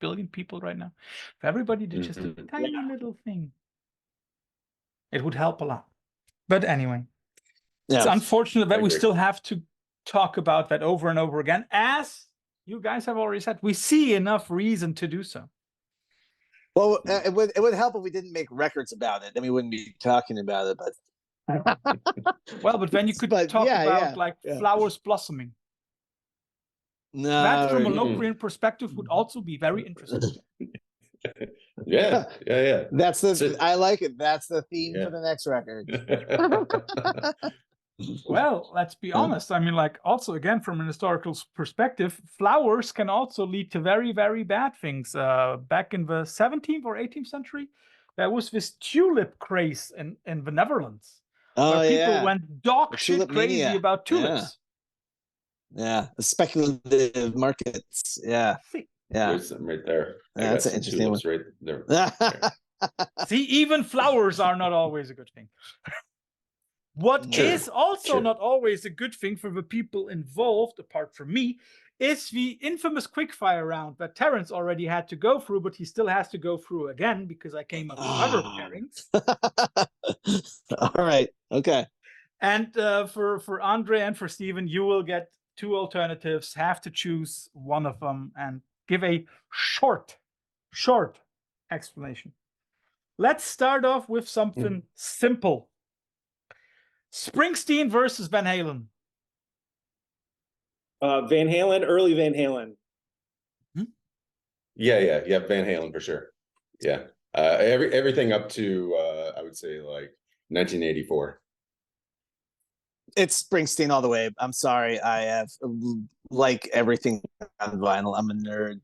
billion people right now, if everybody did just a tiny little thing, it would help a lot. But anyway, it's unfortunate that we still have to talk about that over and over again. As you guys have already said, we see enough reason to do so. Well, it would help if we didn't make records about it. Then we wouldn't be talking about it. But well, but then you could talk about flowers blossoming. No, that from a Locrian perspective would also be very interesting. Yeah. That's I like it. That's the theme for the next record. Well, let's be honest. I mean, like, also again from an historical perspective, flowers can also lead to very, very bad things. Back in the 17th or 18th century, there was this tulip craze in the Netherlands. Where people went dog shit crazy about tulips. Yeah, the speculative markets. Yeah. There's some right there. That's an interesting one. Right there. See, even flowers are not always a good thing. What is also not always a good thing for the people involved, apart from me, is the infamous quickfire round that Terence already had to go through, but he still has to go through again because I came up with other pairings. All right. Okay. And for Andre and for Steven, you will get 2 alternatives, have to choose one of them and give a short explanation. Let's start off with something simple. Springsteen versus Van Halen. Van Halen, early Van Halen. Yeah, Van Halen for sure. Yeah, everything up to I would say like 1984. It's Springsteen all the way. I'm sorry, I have like everything on vinyl. I'm a nerd.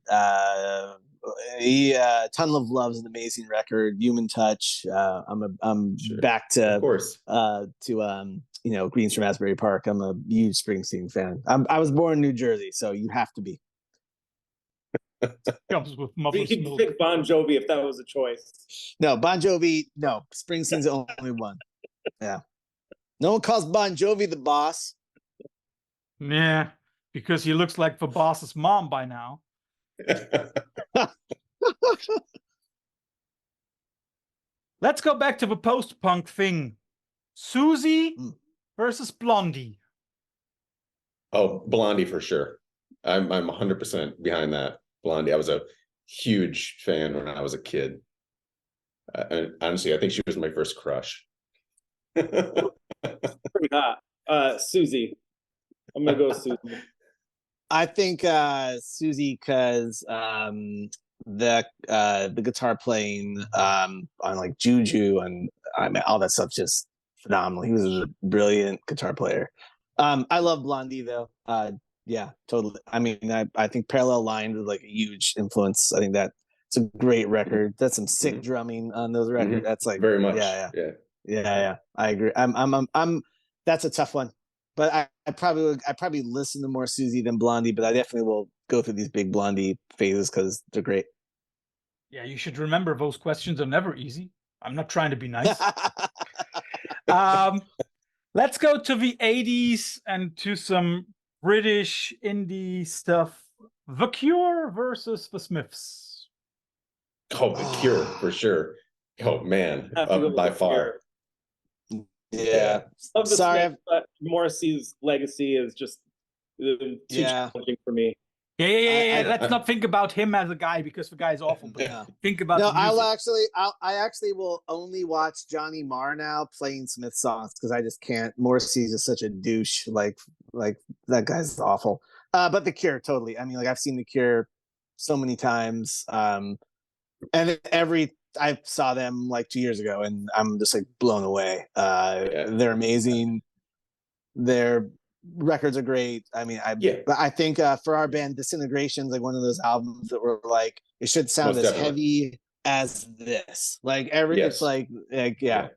Tunnel of Love is an amazing record. Human Touch. I'm back to, of course, Greens from Asbury Park. I'm a huge Springsteen fan. I was born in New Jersey, so you have to be. Comes with mother's You'd milk. pick Bon Jovi if that was a choice. No, Bon Jovi. No, Springsteen's the only one. Yeah, no one calls Bon Jovi the boss. Yeah, because he looks like the boss's mom by now. Let's go back to the post-punk thing. Susie versus Blondie. Oh, Blondie for sure. I'm 100% behind that. Blondie. I was a huge fan when I was a kid. And honestly, I think she was my first crush. Pretty hot. Susie. I'm gonna go with Susie. I think Susie, because the guitar playing on like Juju and all that stuff, just phenomenal. He was a brilliant guitar player. I love Blondie though. Yeah, totally. I mean, I think Parallel Line was like a huge influence. I think that it's a great record. That's some sick drumming on those records. That's like very much. Yeah. I agree. I'm. That's a tough one. But I probably listen to more Susie than Blondie, but I definitely will go through these big Blondie phases because they're great. Yeah, you should remember those questions are never easy. I'm not trying to be nice. Let's go to the 80s and to some British indie stuff. The Cure versus the Smiths. Oh, The Cure for sure. Oh man, by far. Yeah. Love the Sorry, Smiths, but Morrissey's legacy is just too challenging for me. Yeah. Let's not think about him as a guy because the guy is awful. But Yeah. think about No, the music. I actually will only watch Johnny Marr now playing Smith songs because I just can't. Morrissey's just such a douche. Like that guy's awful. But The Cure, totally. I mean, like I've seen The Cure so many times. And I saw them like 2 years ago, and I'm just like blown away. They're amazing. Their records are great. I mean, I think for our band, Disintegration's like one of those albums that were like it should sound Most as definitely. heavy as this. Like it's like Yeah.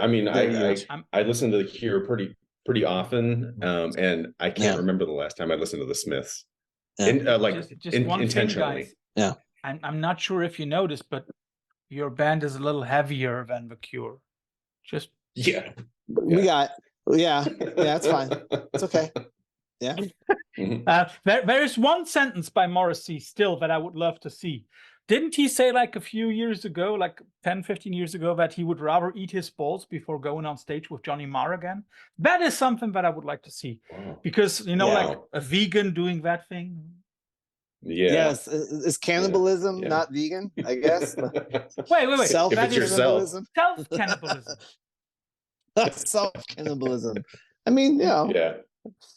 I mean, I listen to The Cure pretty often, and I can't remember the last time I listened to the Smiths. Just one intentionally. thing, guys. I'm not sure if you noticed, but your band is a little heavier than The Cure. Just we got that's fine. It's okay. Yeah. There is one sentence by Morrissey still that I would love to see. Didn't he say like a few years ago, like 10, 15 years ago, that he would rather eat his balls before going on stage with Johnny Marr again? That is something that I would like to see. Wow. Because, like a vegan doing that thing. Yes, is cannibalism not vegan? I guess. Wait. Self-cannibalism. Self-cannibalism. Self-cannibalism. I mean, no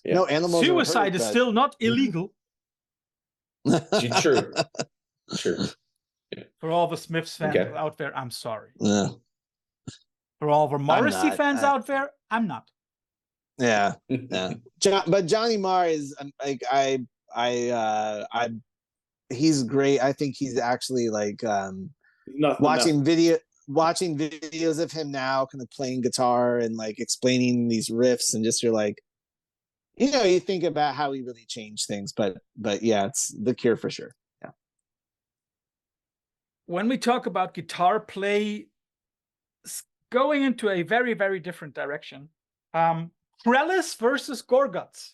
animals. Suicide is still not illegal. True. For all the Smiths fans out there, I'm sorry. Yeah. For all the Morrissey fans out there, I'm not. Yeah. But Johnny Marr is like he's great. I think he's actually like watching videos of him now kind of playing guitar and like explaining these riffs, and just you're like, you think about how he really changed things. But yeah, it's The Cure for sure. Yeah. When we talk about guitar play going into a very, very different direction, Krellis versus Gorguts.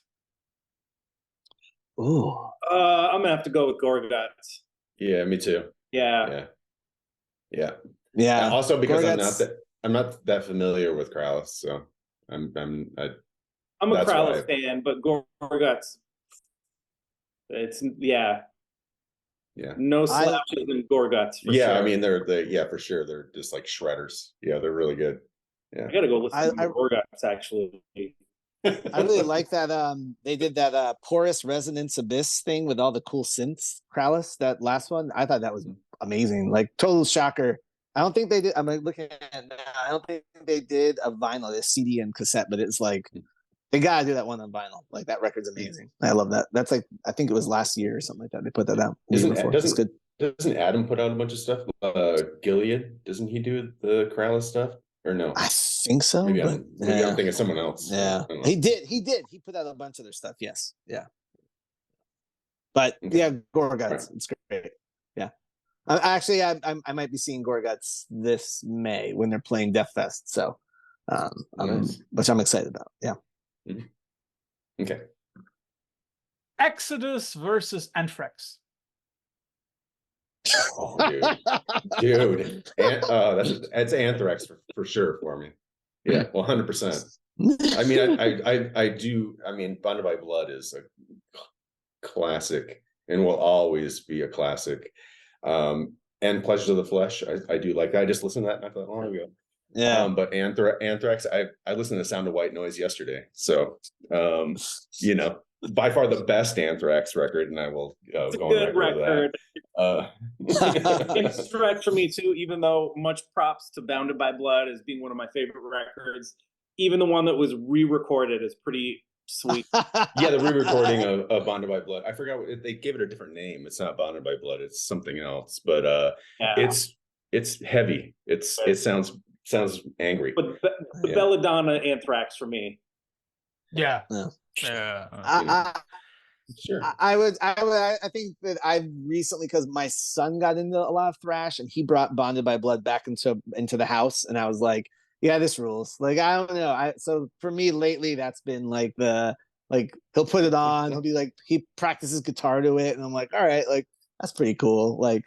Ooh. I'm gonna have to go with Gorguts. Yeah, me too. Yeah. Also, because I'm not that familiar with Krellis, so I'm a Krellis fan, but Gorguts, it's no slouches in Gorguts. Sure. I mean they're for sure. They're just like shredders. Yeah, they're really good. Yeah, I gotta go listen to Gorguts actually. I really like that. They did that porous resonance abyss thing with all the cool synths. Krellis, that last one, I thought that was amazing. Like total shocker. I don't think they did. I'm looking at it now. I don't think they did a vinyl, a CD and cassette, but it's like they gotta do that one on vinyl. Like that record's amazing. I love that. That's like I think it was last year or something like that. They put that out. Doesn't Adam put out a bunch of stuff? Gilead, doesn't he do the Krellis stuff or no? I think so. Maybe I'm thinking of someone else. Yeah, he did. He put out a bunch of their stuff. Yes. Yeah. But Gorguts, it's great. Yeah. Actually, I might be seeing Gorguts this May when they're playing Death Fest. So, which I'm excited about. Yeah. Mm-hmm. Okay. Exodus versus Anthrax. Oh, dude. That's Anthrax for sure for me. Yeah, 100%. I mean, I do. I mean, Bonded by Blood is a classic and will always be a classic. And Pleasures of the Flesh, I do like that. I just listened to that not that long ago. Yeah. But Anthrax, I listened to Sound of White Noise yesterday. So, by far the best Anthrax record, and I will go on record. Big stretch for me too, even though much props to Bounded by Blood as being one of my favorite records. Even the one that was re-recorded is pretty sweet. Yeah, the re-recording of Bonded by Blood. I forgot they gave it a different name. It's not Bonded by Blood, it's something else. But it's heavy. It sounds angry. But the Belladonna Anthrax for me. Yeah. Sure. I think that I recently, because my son got into a lot of thrash and he brought Bonded by Blood back into the house, and I was like, yeah, this rules. Like, I don't know. So for me lately, that's been like he'll put it on, he'll be like, he practices guitar to it, and I'm like, all right, like that's pretty cool. Like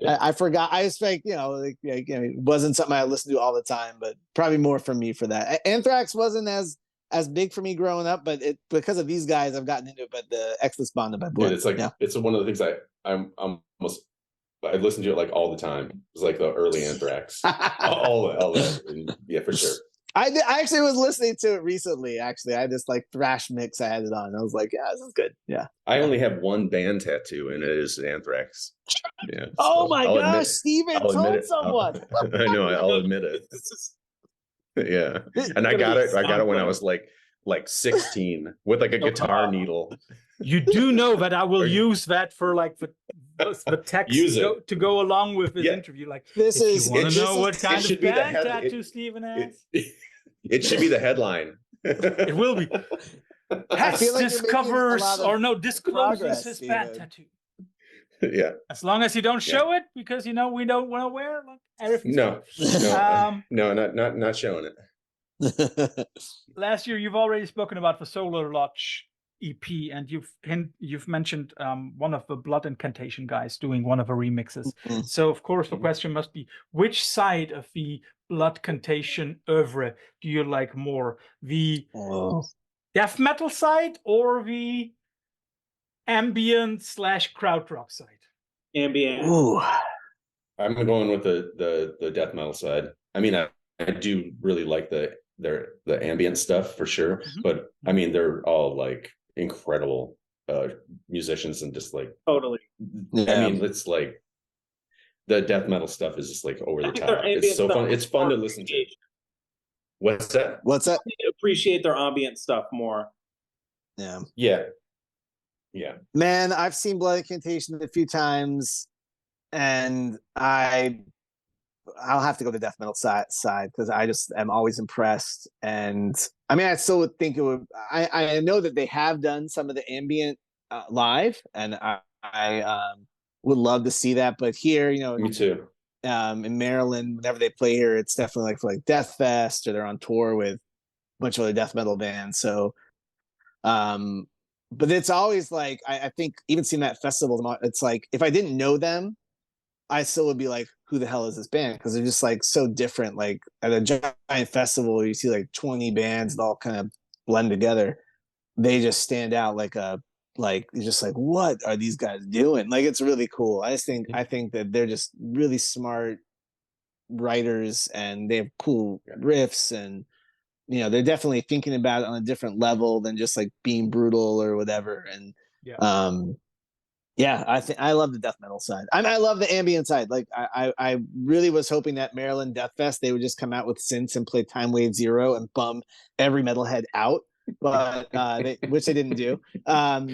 I forgot. I just like, it wasn't something I listened to all the time, but probably more for me for that. Anthrax wasn't as as big for me growing up, but because of these guys, I've gotten into it. But the Exodus bonded by blood. Dude, it's like it's one of the things I'm almost I listen to it like all the time. It's like the early Anthrax, all that. And yeah, for sure. I actually was listening to it recently. Actually, I just like thrash mix. I had it on. I was like, yeah, this is good. Yeah. I only have one band tattoo, and it is Anthrax. Yeah. Oh so my I'll gosh, admit, Steven I'll admit told it. someone. I know. I'll admit it. Yeah, and I got it when I was like 16 with like a guitar needle. You do know that I will use that for like the text to go along with this interview. Like, this if is you want to know what kind of band tattoo Steven has, it should be the headline. It will be. Hess like discovers discloses his band tattoo. Yeah. As long as you don't show it, because we don't want to wear like everything. No, not showing it. Last year, you've already spoken about the Solar Lodge EP, and you've mentioned one of the Blood Incantation guys doing one of the remixes. So of course the question must be, which side of the Blood Incantation oeuvre do you like more, the death metal side or the ambient / krautrock side? Ambient. Ooh. I'm going with the death metal side. I mean, I do really like the ambient stuff for sure, but I mean, they're all like incredible musicians and just like totally. I mean, it's like the death metal stuff is just like over the top. It's so fun. It's fun to listen to. What's that? I appreciate their ambient stuff more. Yeah. Man, I've seen Blood Incantation a few times, and I'll have to go to death metal side because I just am always impressed. And I mean, I still would think it would. I know that they have done some of the ambient live, and I would love to see that. But here, me too. In Maryland, whenever they play here, it's definitely like for like Death Fest, or they're on tour with a bunch of other death metal bands. So, but it's always like I think even seeing that festival, it's like if I didn't know them, I still would be like, who the hell is this band? Because they're just like so different. Like at a giant festival, you see like 20 bands that all kind of blend together. They just stand out like you're just like, what are these guys doing? Like, it's really cool. I think that they're just really smart writers, and they have cool riffs, and they're definitely thinking about it on a different level than just like being brutal or whatever. And I love the death metal side. I love the ambient side. Like I really was hoping that Maryland Death Fest, they would just come out with synths and play Time Wave Zero and bum every metalhead out, but which they didn't do. I love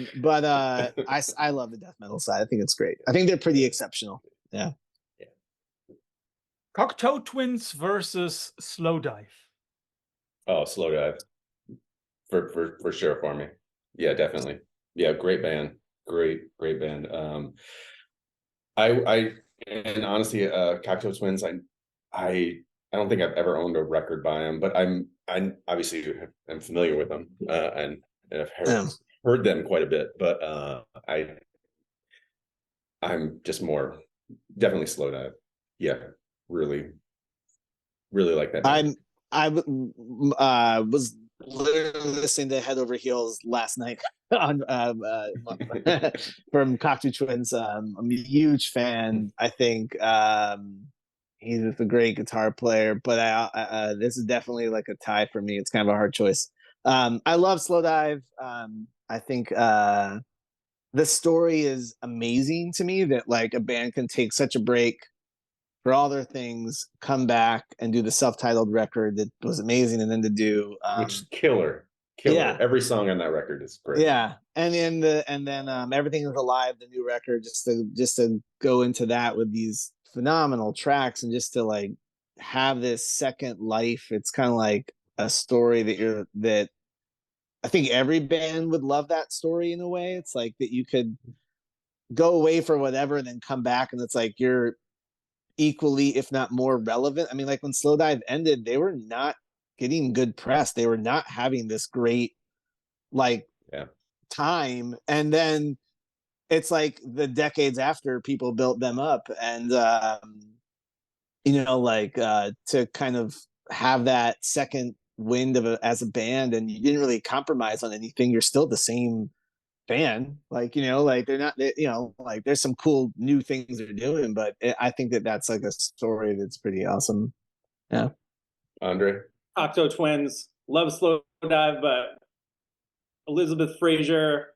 the death metal side. I think it's great. I think they're pretty exceptional. Yeah. Cocteau Twins versus Slowdive. Oh, Slowdive. For sure for me. Yeah, definitely. Yeah, great band. Great band. I and honestly, Cocteau Twins, I don't think I've ever owned a record by them, but I'm obviously I'm familiar with them, and I've heard them quite a bit, but I'm just more definitely Slowdive. Yeah, really like that band. I was literally listening to Head Over Heels last night on from Cocteau Twins. I'm a huge fan. I think he's just a great guitar player, but this is definitely like a tie for me. It's kind of a hard choice. I love Slowdive. I think the story is amazing to me, that like a band can take such a break for all their things, come back and do the self-titled record that was amazing, and then to do which is killer. Yeah. Every song on that record is great. Yeah, and then Everything Is Alive, the new record, just to go into that with these phenomenal tracks, and just to like have this second life. It's kind of like a story that I think every band would love that story in a way. It's like that you could go away for whatever and then come back, and it's like you're equally, if not more relevant. I mean, like when Slowdive ended, they were not getting good press. They were not having this great time. And then it's like the decades after, people built them up, and to kind of have that second wind of as a band, and you didn't really compromise on anything. You're still the same band, like, you know, like they're not, you know, like there's some cool new things they're doing, but I think that's like a story that's pretty awesome. Yeah. Andre? Cocteau Twins, love Slow Dive, but Elizabeth Fraser,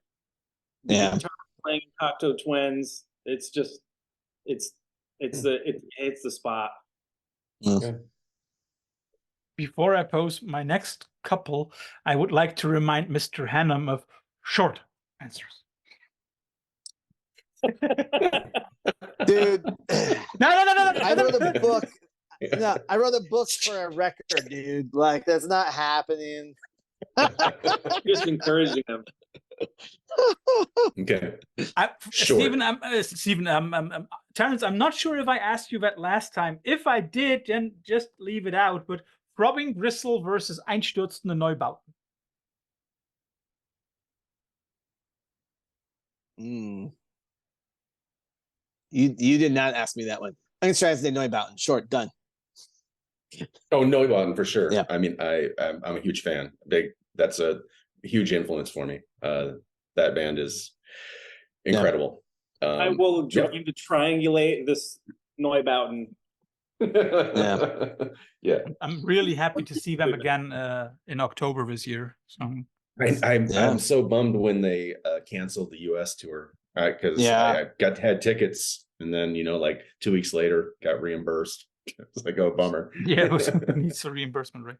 the guitar playing Cocteau Twins, it's just, it's the spot. Okay. Before I pose my next couple, I would like to remind Mr. Hannum of short answers. Dude, No. I wrote a book. No, I wrote a book for a record, dude. Like, that's not happening. Just encouraging them. Okay. Sure. Terence, I'm not sure if I asked you that last time. If I did, then just leave it out. But Throbbing Gristle versus Einstürzende Neubauten. You did not ask me that one. Einstürzende Neubauten. Short, done. Oh, Neubauten for sure. Yeah. I mean, I'm a huge fan. That's a huge influence for me. That band is incredible. I will join you to triangulate this Neubauten. Yeah. I'm really happy to see them again in October this year. So I'm so bummed when they canceled the US tour, because I had tickets, and then, you know, like 2 weeks later got reimbursed. It's like, oh, bummer. Yeah, it needs a reimbursement, right?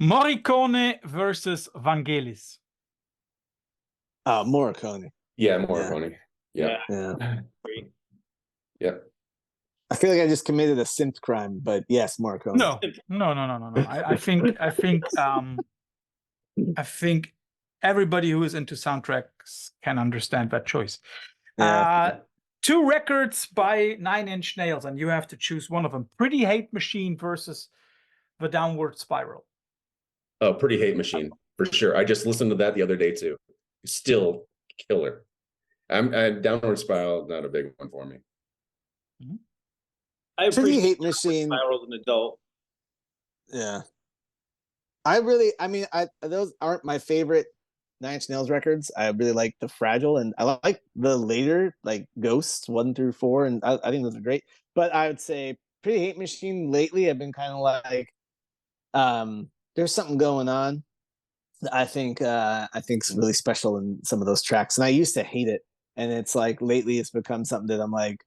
Morricone versus Vangelis. Morricone. Yeah, Morricone. Yeah. Yeah. I feel like I just committed a synth crime, but yes, Morricone. No. I think everybody who is into soundtracks can understand that choice. Yeah. 2 records by 9 Inch Nails, and you have to choose one of them. Pretty Hate Machine versus The Downward Spiral. Oh, Pretty Hate Machine for sure. I just listened to that the other day too. Still killer. I'm Downward Spiral, not a big one for me. I appreciate Hate Machine. Spiral as an adult. Yeah. Those aren't my favorite Nine Inch Nails records. I really like the Fragile, and I like the later, like Ghosts 1 through 4, and I think those are great. But I would say Pretty Hate Machine lately, I've been kind of like, there's something going on. I think it's really special in some of those tracks, and I used to hate it, and it's like lately it's become something that I'm like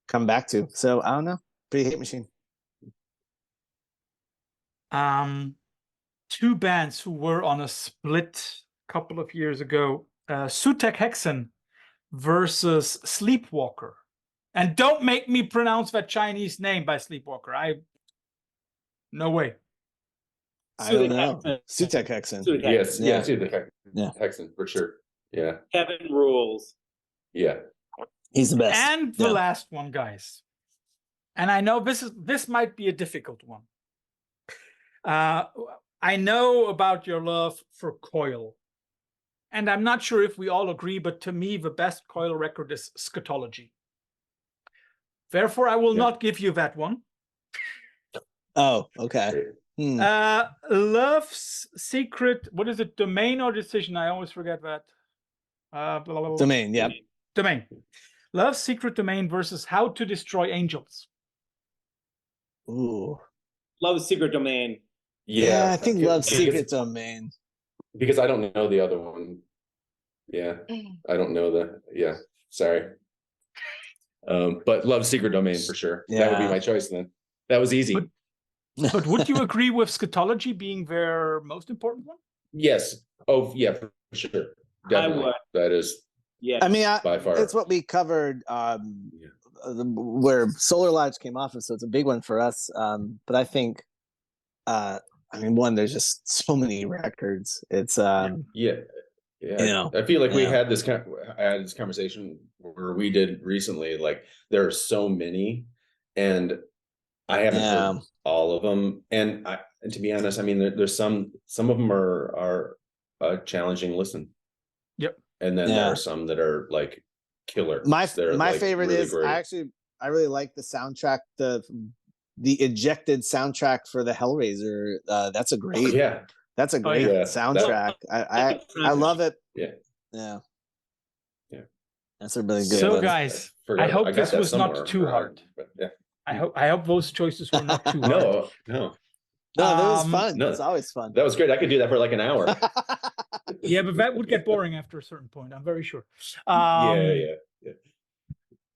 come back to. So I don't know, Pretty Hate Machine. 2 bands who were on a split a couple of years ago, Sutek Hexen versus Sleepwalker. And don't make me pronounce that Chinese name by Sleepwalker. No way. I don't know. Sutek Hexen. Yes, Sutek Hexen for sure. Yeah. Kevin rules. Yeah. He's the best. And the last one, guys. And I know this might be a difficult one. I know about your love for Coil. And I'm not sure if we all agree, but to me, the best Coil record is Scatology. Therefore, I will not give you that one. Oh, okay. Love's Secret, what is it, Domain or Decision? I always forget that. Domain, yeah. Domain. Love's Secret Domain versus How to Destroy Angels. Ooh. Love's Secret Domain. Yeah, I think Love's Secret Domain. Because I don't know the other one. Yeah, I don't know sorry. But Love's Secret Domain for sure. Yeah. That would be my choice then. That was easy. But would you agree with Scatology being their most important one? Yes. Oh, yeah, for sure. Definitely. I would. That is. Yeah. I mean, by far. It's what we covered where Solar Lives came off of, so it's a big one for us. But I think, there's just so many records. It's I feel like we had this conversation where we did recently. Like, there are so many, and I haven't heard all of them. And to be honest, I mean, there's some of them are a challenging listen. Yep. And then there are some that are like killer. My favorite really is great. I really like the soundtrack, the the ejected soundtrack for the Hellraiser. That's a great. Yeah. That's a great yeah. soundtrack. I love it. Yeah. Yeah. Yeah. That's a really good So one. guys, forgot- I hope got this that was not somewhere too around, hard. but yeah. I hope those choices were not too hard. No, No, that was Um, fun. no. It's always fun. that was great. I could do that for like an hour. Yeah, but that would get boring after a certain point, I'm very sure. Yeah.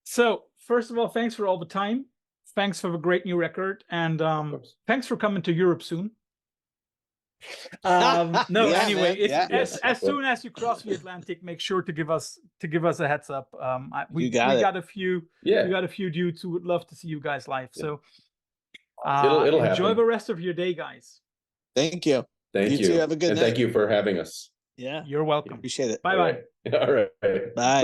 So first of all, thanks for all the time. Thanks for the great new record, and course. thanks for coming to Europe soon. No, Yeah, anyway, man, if, yeah. as Yes, well- soon as you cross the Atlantic, make sure to give us a heads up. We You got it. got a few Yeah. we got a few dudes who would love to see you guys live. Yeah. So It'll enjoy happen. the rest of your day, guys. Thank you. Thank You you. too, have a good and night. thank you for having us. Yeah. You're welcome. Appreciate it. Bye All bye. right. All right. Bye.